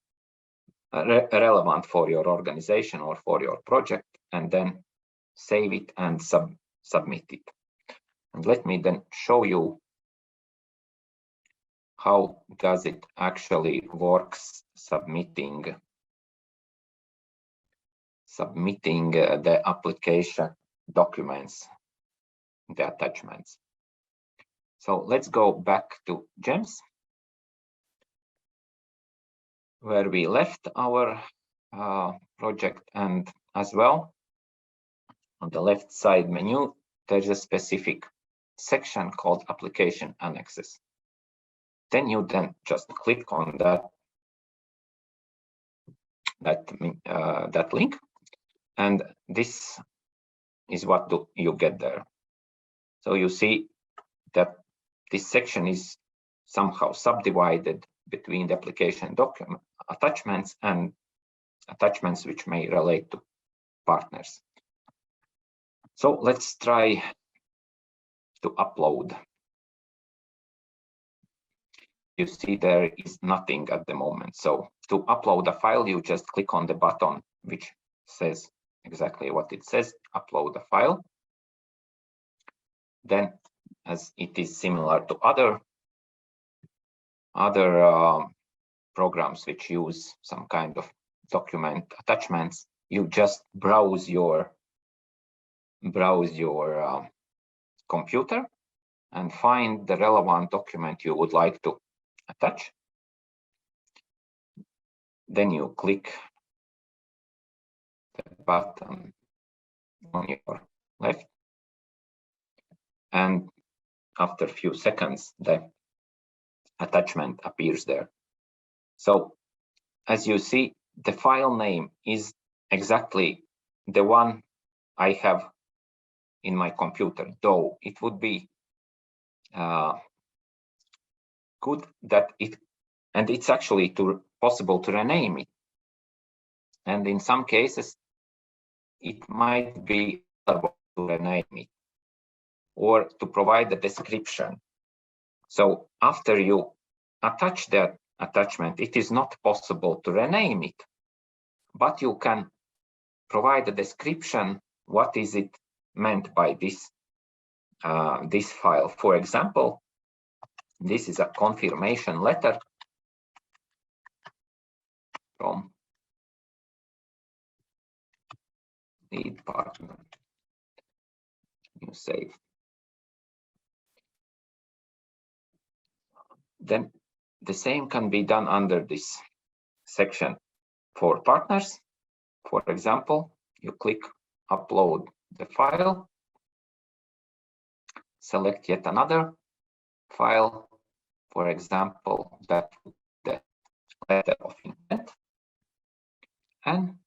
relevant for your organization or for your project, and then save it and submit it. And let me then show you how does it actually works submitting the application documents, the attachments. So let's go back to Jems, where we left our project, and as well on the left side menu there's a specific section called application annexes. Then you just click on that link, and this is what you get there. So you see that this section is somehow subdivided between the application document attachments and attachments which may relate to partners. So let's try to upload. You see there is nothing at the moment. So to upload a file, you just click on the button which says exactly what it says, upload a file. Then, as it is similar to other programs which use some kind of document attachments, you just browse your computer and find the relevant document you would like to attach. Then you click the button on your left, and after a few seconds the attachment appears there. So as you see, the file name is exactly the one I have in my computer, though it would be good that it's actually possible to rename it, and in some cases it might be able to rename it or to provide a description. So after you attach that attachment, it is not possible to rename it, but you can provide a description. What is it meant by this file? For example, this is a confirmation letter from lead partner. You save. Then the same can be done under this section for partners. For example, you click upload the file, select yet another file, for example, that the letter of intent, and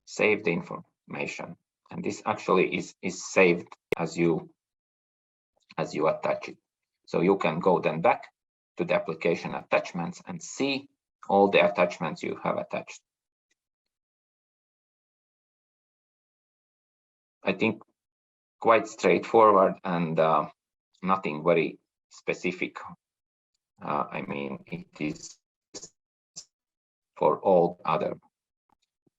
save the information. And this actually is saved as you attach it. So you can go then back to the application attachments and see all the attachments you have attached. I think quite straightforward and nothing very specific. I mean, it is for all other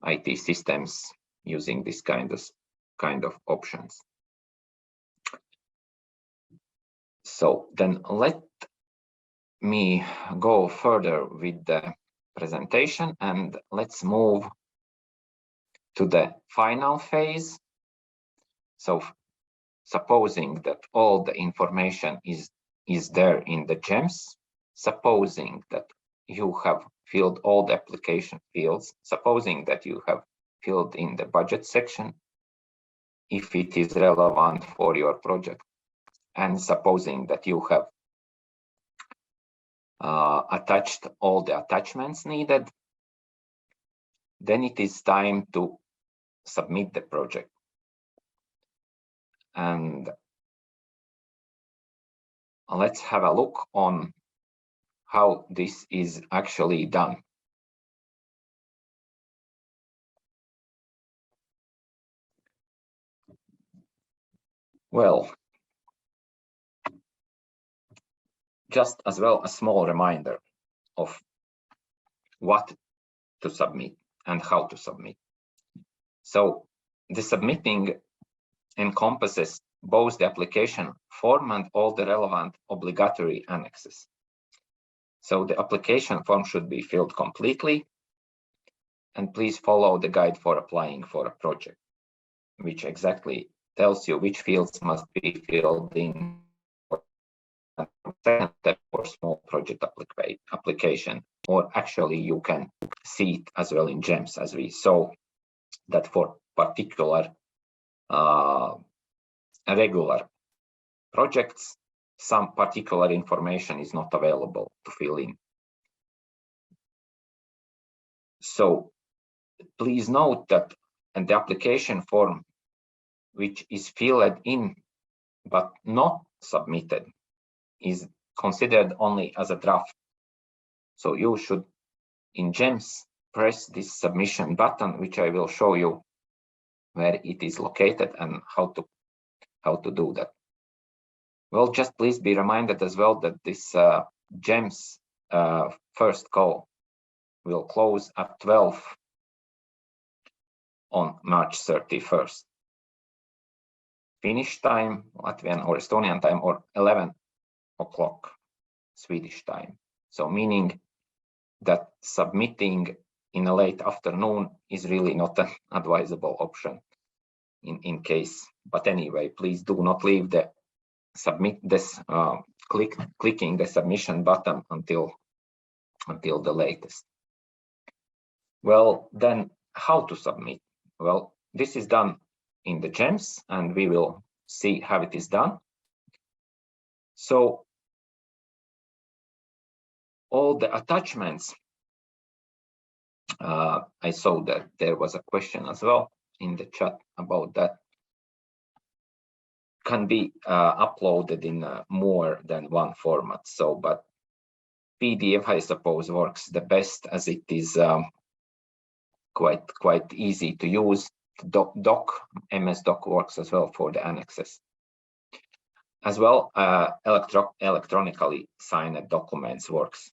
IT systems using this kind of options. So then let me go further with the presentation, and let's move to the final phase. So supposing that all the information is there in the Jems supposing that you have filled all the application fields, supposing that you have filled in the budget section, if it is relevant for your project, and supposing that you have attached all the attachments needed, then it is time to submit the project. And let's have a look on how this is actually done. Well, just as well a small reminder of what to submit and how to submit. So the submitting encompasses both the application form and all the relevant obligatory annexes. So the application form should be filled completely, and please follow the guide for applying for a project, which exactly tells you which fields must be filled in for small project application, or actually you can see it as well in Jems, as we saw that for particular regular projects, some particular information is not available to fill in. So please note that the application form which is filled in but not submitted is considered only as a draft. So you should, in Jems, press this submission button, which I will show you where it is located and how to do that. Well, just please be reminded as well that this Jems first call will close at 12 on March 31st. Finnish time, Latvian or Estonian time, or 11 o'clock Swedish time. So meaning that submitting in a late afternoon is really not an advisable option in case. But anyway, please do not leave the clicking the submission button until the latest. Well, then how to submit? Well, this is done in the Jems, and we will see how it is done. So all the attachments, I saw that there was a question as well in the chat about that, can be uploaded in more than one format. So, but PDF, I suppose, works the best as it is quite easy to use. MS Doc works as well for the annexes. As well, electronically signed documents works.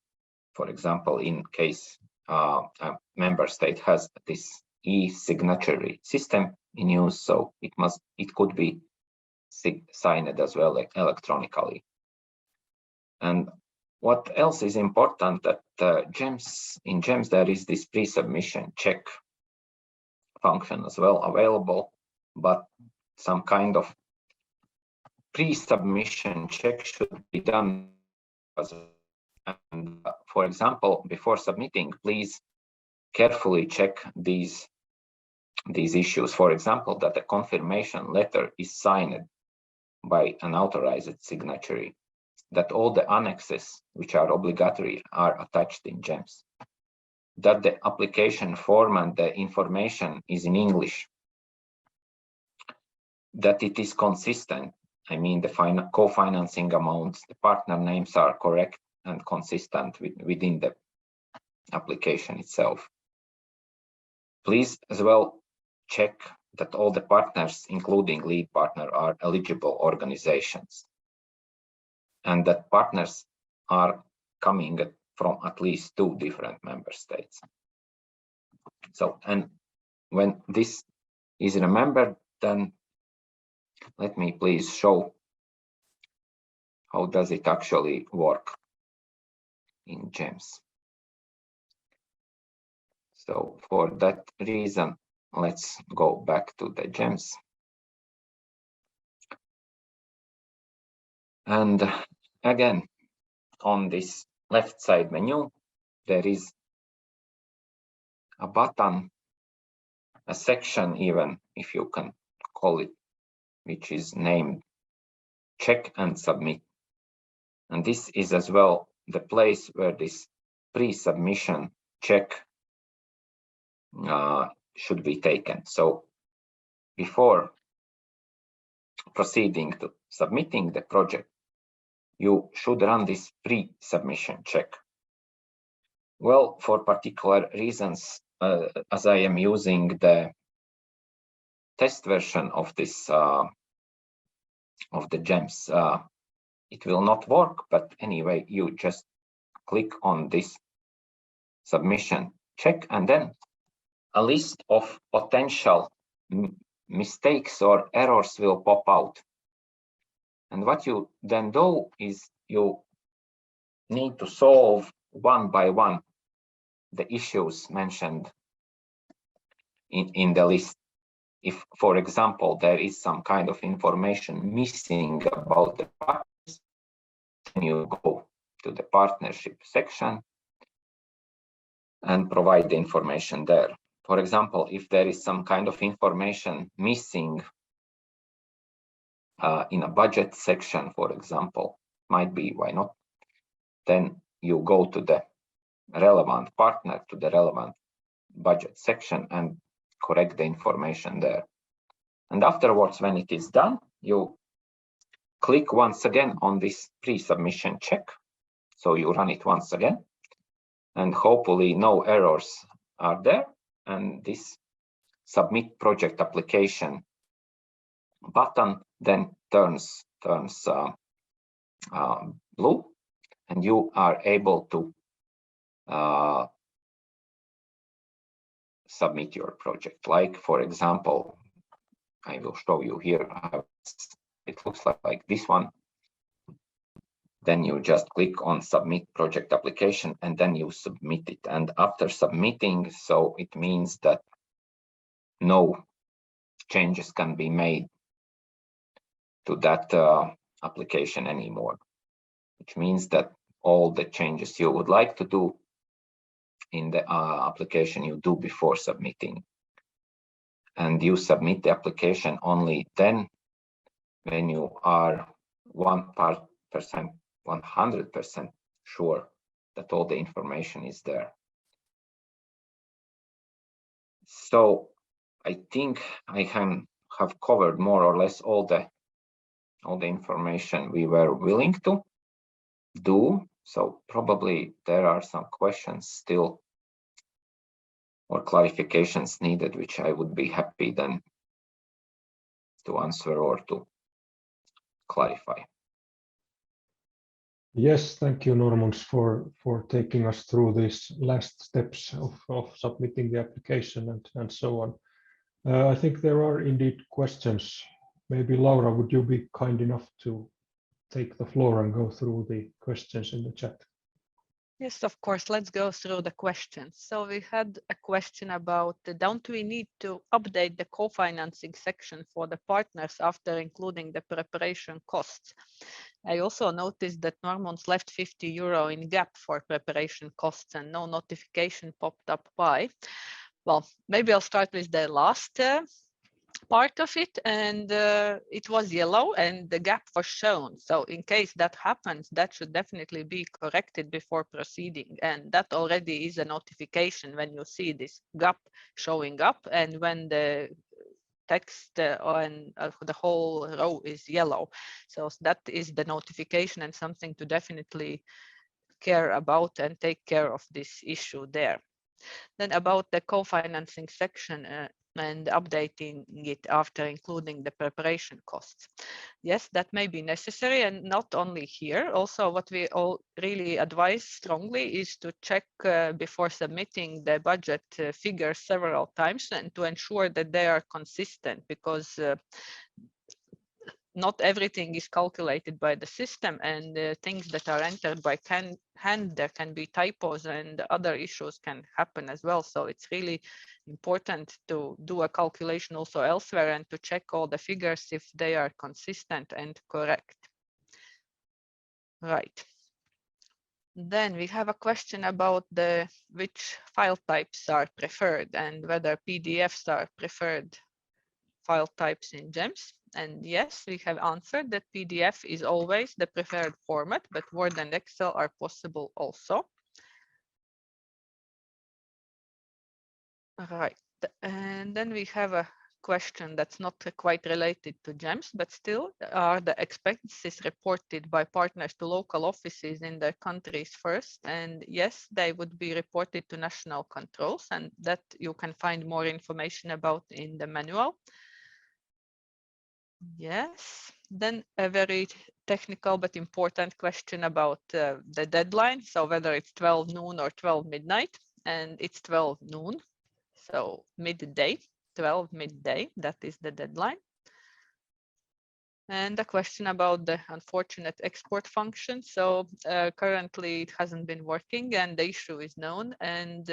For example, in case a member state has this e-signatory system in use, so it could be signed as well electronically. And what else is important that in Jems there is this pre-submission check function as well available, but some kind of pre-submission check should be done. And for example, before submitting, please carefully check these issues. For example, that the confirmation letter is signed by an authorized signatory, that all the annexes which are obligatory are attached in Jems, that the application form and the information is in English, that it is consistent. I mean, the co-financing amounts, the partner names are correct and consistent within the application itself. Please as well check that all the partners, including lead partner, are eligible organizations, and that partners are coming from at least 2 different member states. So, and when this is remembered, then let me please show how does it actually work in Jems. So for that reason, let's go back to the Jems. And again, on this left side menu, there is a button, a section even, if you can call it, which is named Check and Submit. And this is as well the place where this pre-submission check should be taken. So before proceeding to submitting the project, you should run this pre-submission check. Well, for particular reasons, as I am using the test version of this of the Jems, it will not work. But anyway, you just click on this submission check, and then a list of potential mistakes or errors will pop out. And what you then do is you need to solve one by one the issues mentioned in the list. If, for example, there is some kind of information missing about the partners, then you go to the partnership section and provide the information there. For example, if there is some kind of information missing in a budget section, for example, might be, why not? Then you go to the relevant partner, to the relevant budget section, and correct the information there. And afterwards, when it is done, you click once again on this pre-submission check. So you run it once again, and hopefully no errors are there. And this submit project application button then turns blue, and you are able to submit your project. Like, for example, I will show you here. It looks like this one. Then you just click on submit project application, and then you submit it. And after submitting, so it means that no changes can be made to that application anymore, which means that all the changes you would like to do in the application you do before submitting. And you submit the application only then when you are 100% sure that all the information is there. So I think I have covered more or less all the information we were willing to do. So probably there are some questions still or clarifications needed, which I would be happy then to answer or to clarify. Yes, thank you, Normans, for taking us through these last steps of submitting the application and so on. I think there are indeed questions. Maybe Laura, would you be kind enough to take the floor and go through the questions in the chat? Yes, of course. Let's go through the questions. So we had a question about, don't we need to update the co-financing section for the partners after including the preparation costs? I also noticed that Normans left €50 in gap for preparation costs and no notification popped up why. Well, maybe I'll start with the last part of it, and it was yellow and the gap was shown. So in case that happens, that should definitely be corrected before proceeding. And that already is a notification when you see this gap showing up and when the text on the whole row is yellow. So that is the notification and something to definitely care about and take care of this issue there. Then about the co-financing section and updating it after including the preparation costs. Yes, that may be necessary, and not only here. Also, what we all really advise strongly is to check before submitting the budget figures several times and to ensure that they are consistent, because not everything is calculated by the system, and things that are entered by hand, there can be typos and other issues can happen as well. So it's really important to do a calculation also elsewhere and to check all the figures if they are consistent and correct. Right. Then we have a question about which file types are preferred and whether PDFs are preferred file types in Jems. And yes, we have answered that PDF is always the preferred format, but Word and Excel are possible also. Right, and then we have a question that's not quite related to Jems, but still, are the expenses reported by partners to local offices in their countries first? And yes, they would be reported to national controls, and that you can find more information about in the manual. Yes, then a very technical but important question about the deadline. So whether it's 12 noon or 12 midnight, and it's 12 noon. So midday, 12 midday, that is the deadline. And a question about the unfortunate export function. So currently it hasn't been working and the issue is known, and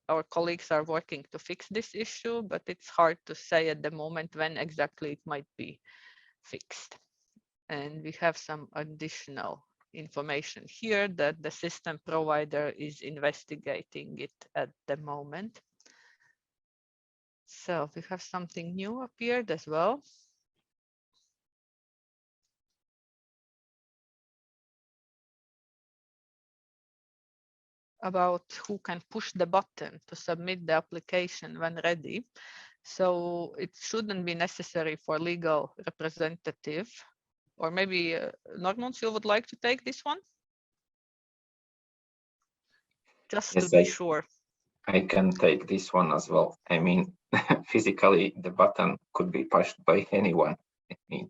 our colleagues are working to fix this issue, but it's hard to say at the moment when exactly it might be fixed. And we have some additional information here that the system provider is investigating it at the moment. So we have something new appeared as well. About who can push the button to submit the application when ready. So it shouldn't be necessary for legal representative, or maybe Normunds, you would like to take this one? Just Yes, to be sure. I can take this one as well. I mean, physically, the button could be pushed by anyone. I mean,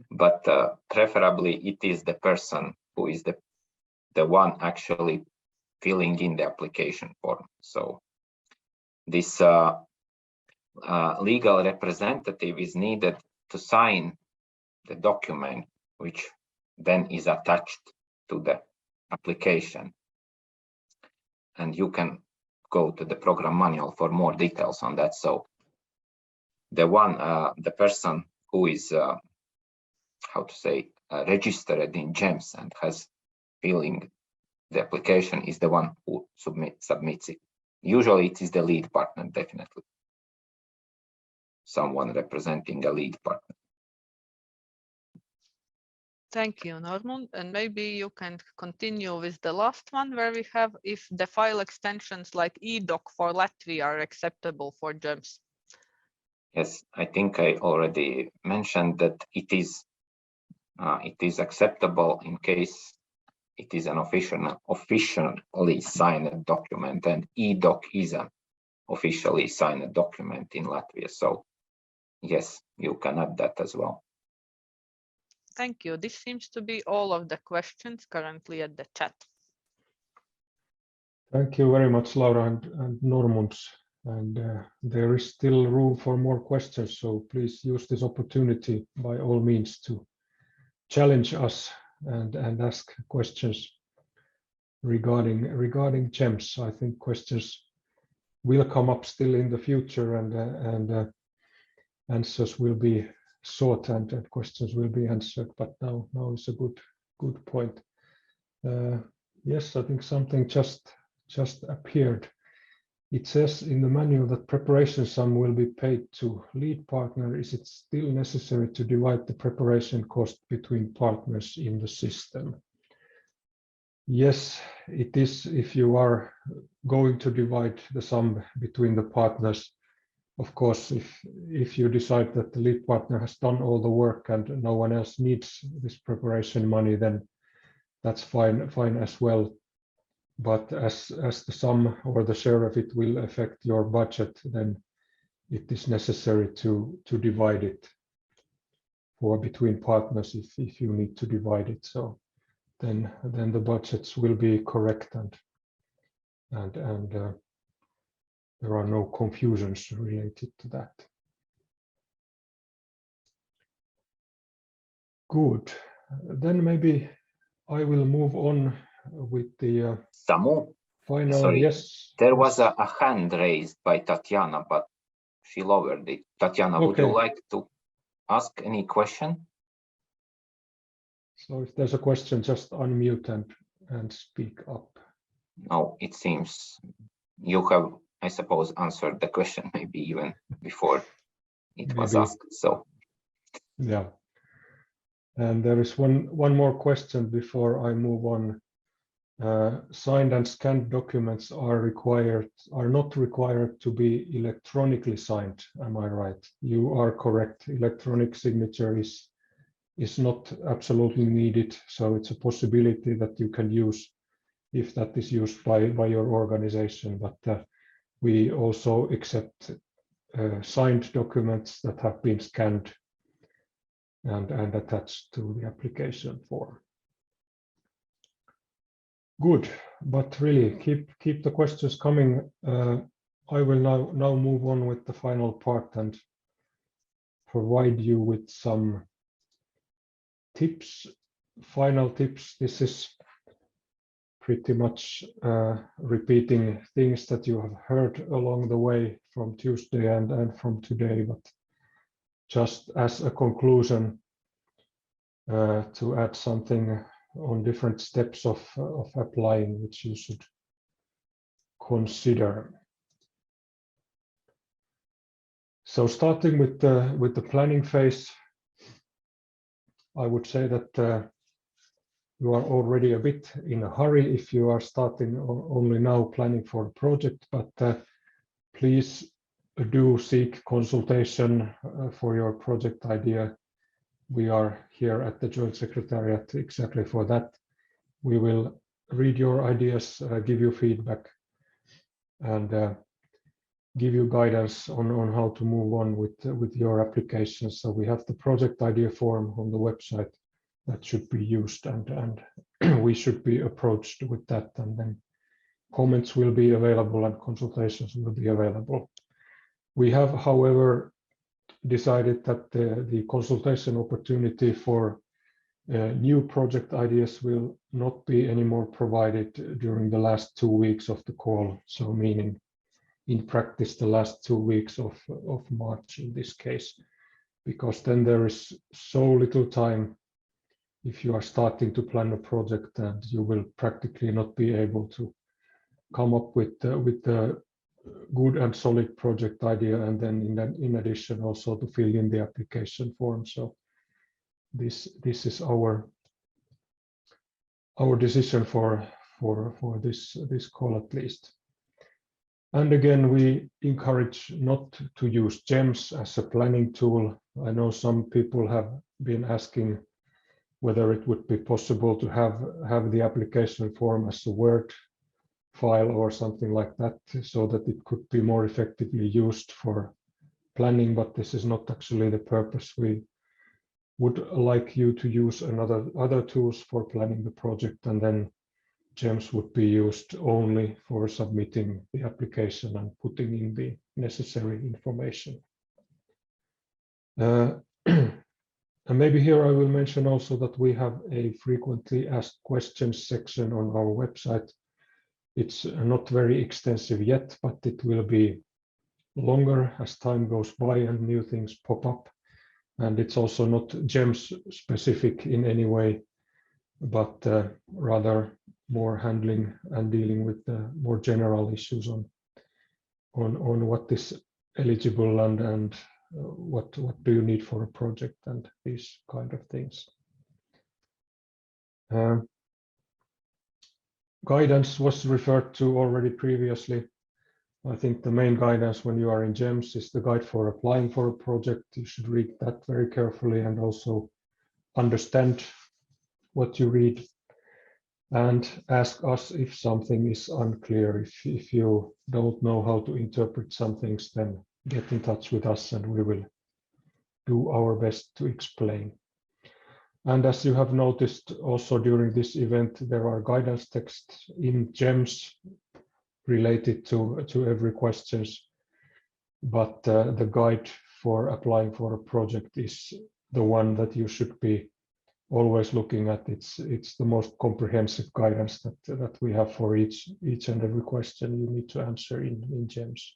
but preferably it is the person who is the one actually filling in the application form. So this legal representative is needed to sign the document, which then is attached to the application. And you can go to the program manual for more details on that. So the person who is, how to say, registered in Jems and has filling the application is the one who submits it. Usually it is the lead partner, definitely. Someone representing a lead partner. Thank you, Norman. And maybe you can continue with the last one where we have if the file extensions like eDoc for Latvia are acceptable for Jems. Yes, I think I already mentioned that it is acceptable in case it is an officially signed document, and eDoc is an officially signed document in Latvia. So yes, you can add that as well. Thank you. This seems to be all of the questions currently at the chat. Thank you very much, Laura and Normunds. And there is still room for more questions, so please use this opportunity by all means to challenge us and ask questions regarding Jems. I think questions will come up still in the future, and answers will be sought and questions will be answered. But now is a good point. Yes, I think something just appeared. It says in the manual that preparation sum will be paid to lead partner. Is it still necessary to divide the preparation cost between partners in the system? Yes, it is. If you are going to divide the sum between the partners, of course, if you decide that the lead partner has done all the work and no one else needs this preparation money, then that's fine as well. But as the sum or the share of it will affect your budget, then it is necessary to divide it between partners if you need to divide it. So then the budgets will be correct and there are no confusions related to that. Good. Then maybe I will move on with the Samu, final. sorry, yes. There was a hand raised by Tatiana, but she lowered it. Tatiana, Okay. Would you like to ask any question? So if there's a question, just unmute and speak up. No, it seems you have, I suppose, answered the question maybe even before it was asked. So yeah. And there is one more question before I move on. Signed and scanned documents are not required to be electronically signed. Am I right? You are correct. Electronic signature is not absolutely needed. So it's a possibility that you can use if that is used by your organization. But we also accept signed documents that have been scanned and attached to the application form. Good, but really keep the questions coming. I will now move on with the final part and provide you with some tips, final tips. This is pretty much repeating things that you have heard along the way from Tuesday and from today, but just as a conclusion to add something on different steps of applying, which you should consider. So starting with the planning phase, I would say that you are already a bit in a hurry if you are starting only now planning for a project, but please do seek consultation for your project idea. We are here at the Joint Secretariat exactly for that. We will read your ideas, give you feedback, and give you guidance on how to move on with your application. So we have the project idea form on the website that should be used, and we should be approached with that, and then comments will be available and consultations will be available. We have, however, decided that the consultation opportunity for new project ideas will not be anymore provided during the last 2 weeks of the call. So meaning in practice, the last 2 weeks of March in this case, because then there is so little time if you are starting to plan a project, and you will practically not be able to come up with the good and solid project idea, and then in addition also to fill in the application form. So this is our decision for this call at least. And again, we encourage not to use Jems as a planning tool. I know some people have been asking whether it would be possible to have the application form as a Word file or something like that, so that it could be more effectively used for planning, but this is not actually the purpose. We would like you to use other tools for planning the project, and then Jems would be used only for submitting the application and putting in the necessary information. And maybe here I will mention also that we have a frequently asked questions section on our website. It's not very extensive yet, but it will be longer as time goes by and new things pop up. And it's also not Jems specific in any way, but rather more handling and dealing with the more general issues on what is eligible and what do you need for a project and these kind of things. Guidance was referred to already previously. I think the main guidance when you are in Jems is the guide for applying for a project. You should read that very carefully and also understand what you read, and ask us if something is unclear. If you don't know how to interpret some things, then get in touch with us and we will do our best to explain. And as you have noticed also during this event, there are guidance texts in Jems related to every questions, but the guide for applying for a project is the one that you should be always looking at. It's the most comprehensive guidance that we have for each and every question you need to answer in Jems.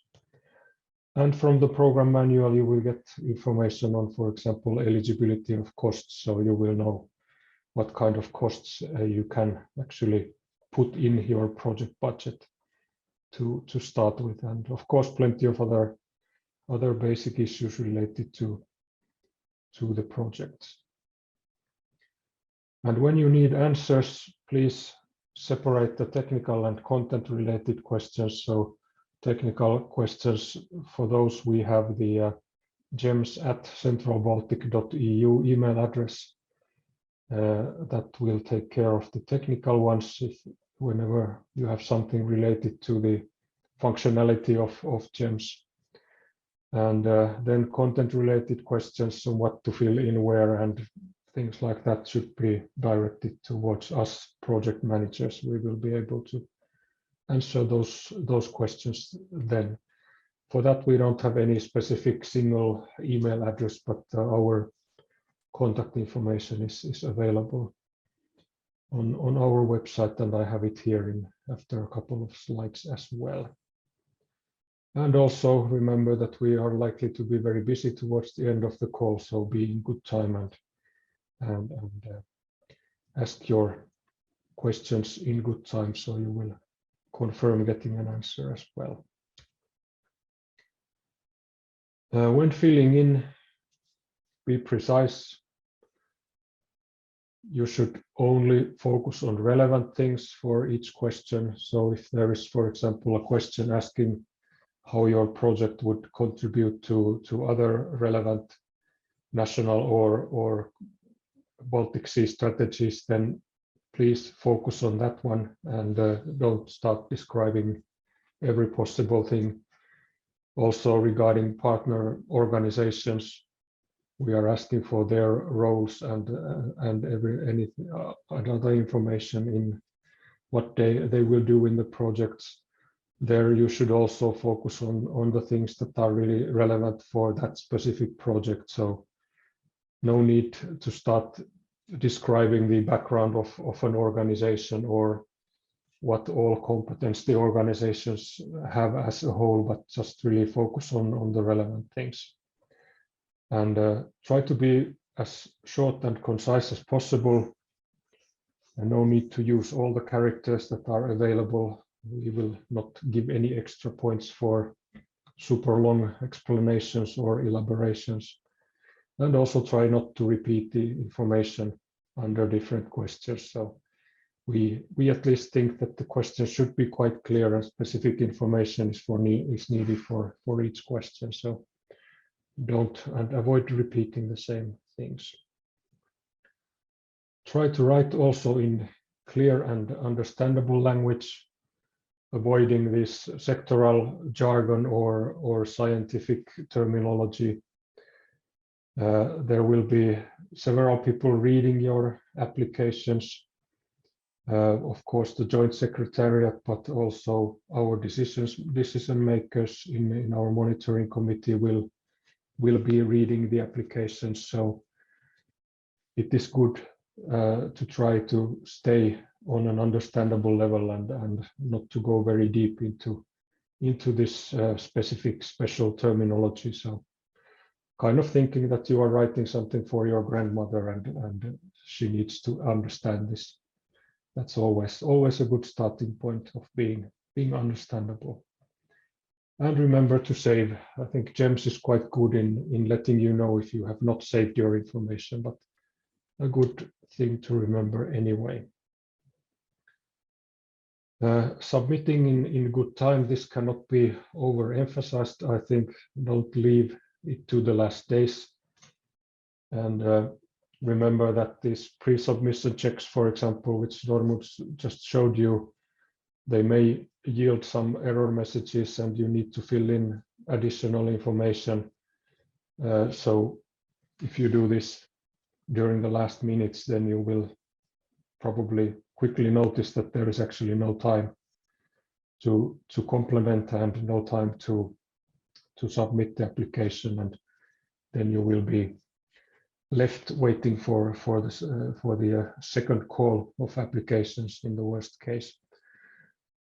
And from the program manual, you will get information on, for example, eligibility of costs, so you will know what kind of costs you can actually put in your project budget to start with, and of course plenty of other basic issues related to the projects. And when you need answers, please separate the technical and content related questions. So technical questions, for those we have the jems@centralbaltic.eu email address that will take care of the technical ones whenever you have something related to the functionality of Jems. And then content related questions on what to fill in where and things like that should be directed towards us project managers. We will be able to answer those questions then. For that, we don't have any specific single email address, but our contact information is available on our website, and I have it here after a couple of slides as well. And also remember that we are likely to be very busy towards the end of the call, so be in good time and ask your questions in good time, so you will confirm getting an answer as well. When filling in, be precise. You should only focus on relevant things for each question. So if there is, for example, a question asking how your project would contribute to other relevant national or Baltic Sea strategies, then please focus on that one and don't start describing every possible thing. Also regarding partner organizations, we are asking for their roles and any other information in what they will do in the projects. There you should also focus on the things that are really relevant for that specific project. So no need to start describing the background of an organization or what all competence the organizations have as a whole, but just really focus on the relevant things. And try to be as short and concise as possible, and no need to use all the characters that are available. We will not give any extra points for super long explanations or elaborations. And also try not to repeat the information under different questions. So we at least think that the question should be quite clear and specific information is needed for each question. So don't and avoid repeating the same things. Try to write also in clear and understandable language, avoiding this sectoral jargon or scientific terminology. There will be several people reading your applications. Of course, the Joint Secretariat, but also our decision makers in our monitoring committee will be reading the applications. So it is good to try to stay on an understandable level and not to go very deep into this specific special terminology. So kind of thinking that you are writing something for your grandmother and she needs to understand this. That's always a good starting point of being understandable. And remember to save. I think Jems is quite good in letting you know if you have not saved your information, but a good thing to remember anyway. Submitting in good time, this cannot be overemphasized. I think don't leave it to the last days. And remember that these pre-submission checks, for example, which Normund just showed you, they may yield some error messages and you need to fill in additional information. So if you do this during the last minutes, then you will probably quickly notice that there is actually no time to complement and no time to submit the application, and then you will be left waiting for the second call of applications in the worst case.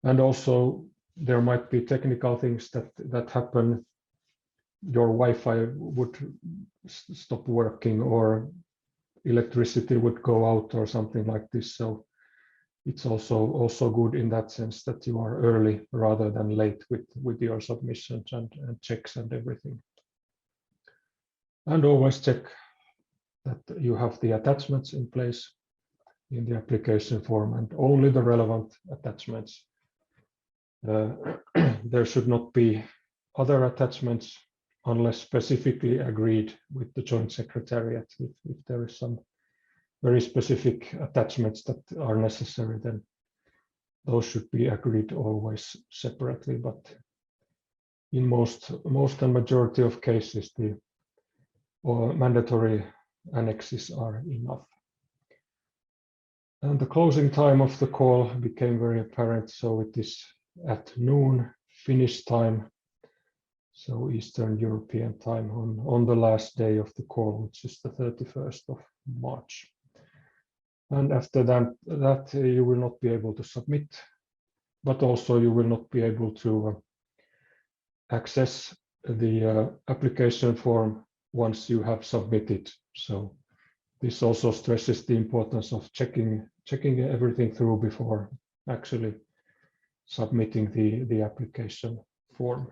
And also there might be technical things that happen. Your Wi-Fi would stop working or electricity would go out or something like this. So it's also good in that sense that you are early rather than late with your submissions and checks and everything. And always check that you have the attachments in place in the application form and only the relevant attachments. There should not be other attachments unless specifically agreed with the Joint Secretariat. If there is some very specific attachments that are necessary, then those should be agreed always separately. But in most and majority of cases, the mandatory annexes are enough. And the closing time of the call became very apparent, so it is at noon Finnish time, so Eastern European time on the last day of the call, which is the 31st of March. And after that you will not be able to submit, but also you will not be able to access the application form once you have submitted. So this also stresses the importance of checking everything through before actually submitting the application form.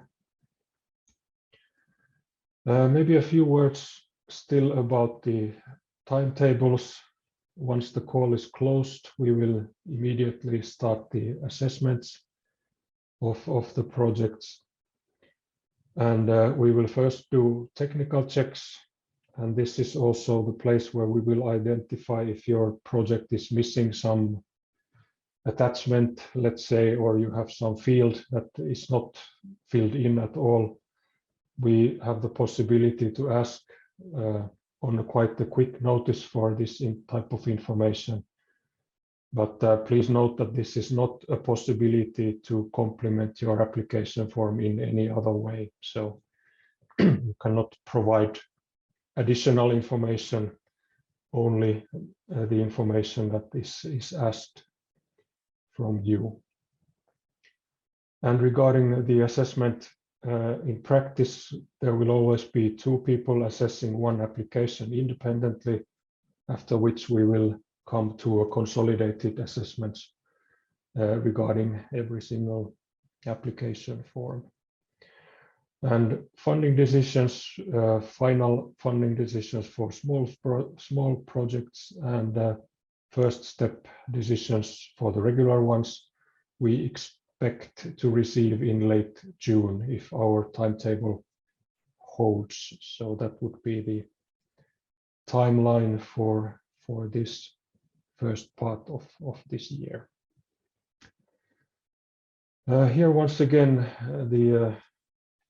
Maybe a few words still about the timetables. Once the call is closed, we will immediately start the assessments of the projects. And we will first do technical checks. And this is also the place where we will identify if your project is missing some attachment, let's say, or you have some field that is not filled in at all. We have the possibility to ask on quite a quick notice for this type of information. But please note that this is not a possibility to complement your application form in any other way. So you cannot provide additional information, only the information that is asked from you. And regarding the assessment, in practice, there will always be 2 people assessing one application independently, after which we will come to a consolidated assessments regarding every single application form. And funding decisions, final funding decisions for small projects and first step decisions for the regular ones, we expect to receive in late June if our timetable holds. So that would be the timeline for this first part of this year. Here once again the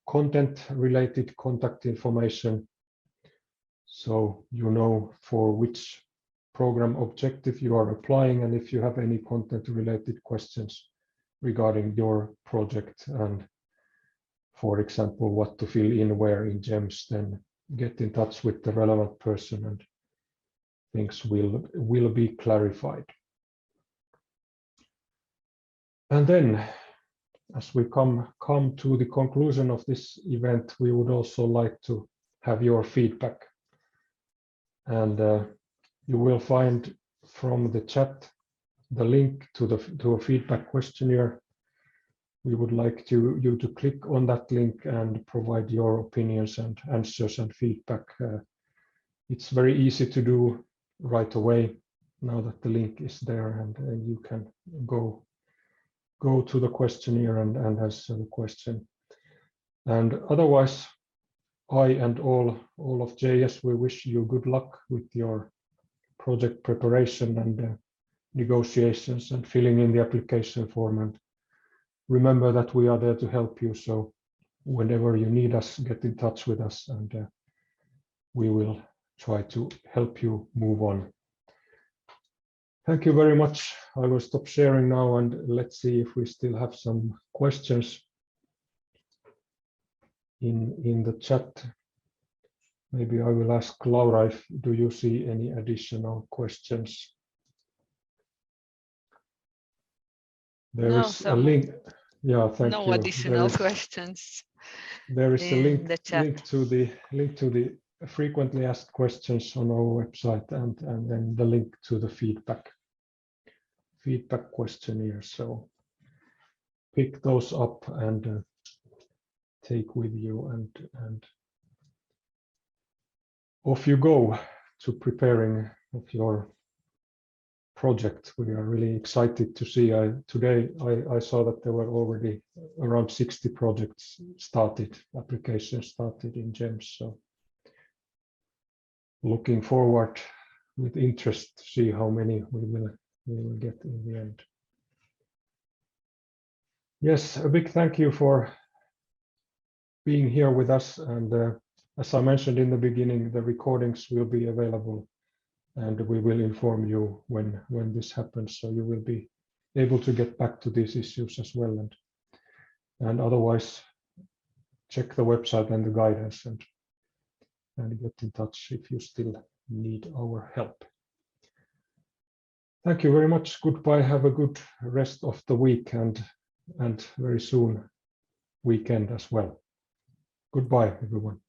content-related contact information, so you know for which program objective you are applying, and if you have any content-related questions regarding your project and, for example, what to fill in where in Jems, then get in touch with the relevant person and things will be clarified. And then, as we come to the conclusion of this event, we would also like to have your feedback. And you will find from the chat the link to a feedback questionnaire. We would like you to click on that link and provide your opinions and answers and feedback. It's very easy to do right away now that the link is there, and you can go to the questionnaire and answer the question. And otherwise, I and all of JS, we wish you good luck with your project preparation and negotiations and filling in the application form. And remember that we are there to help you. So whenever you need us, get in touch with us, and we will try to help you move on. Thank you very much. I will stop sharing now, and let's see if we still have some questions in the chat. Maybe I will ask Laura, do you see any additional questions? There is a link. Yeah, thank you. No additional questions. There is a link to the frequently asked questions on our website, and then the link to the feedback feedback questionnaires. So pick those up and take with you, and off you go to preparing of your project. We are really excited to see. Today I saw that there were already around 60 projects started, applications started in Jems. So looking forward with interest to see how many we will get in the end. Yes, a big thank you for being here with us. And as I mentioned in the beginning, the recordings will be available, and we will inform you when this happens, so you will be able to get back to these issues as well. And otherwise, check the website and the guidance, and get in touch if you still need our help. Thank you very much. Goodbye. Have a good rest of the week, and very soon weekend as well. Goodbye, everyone.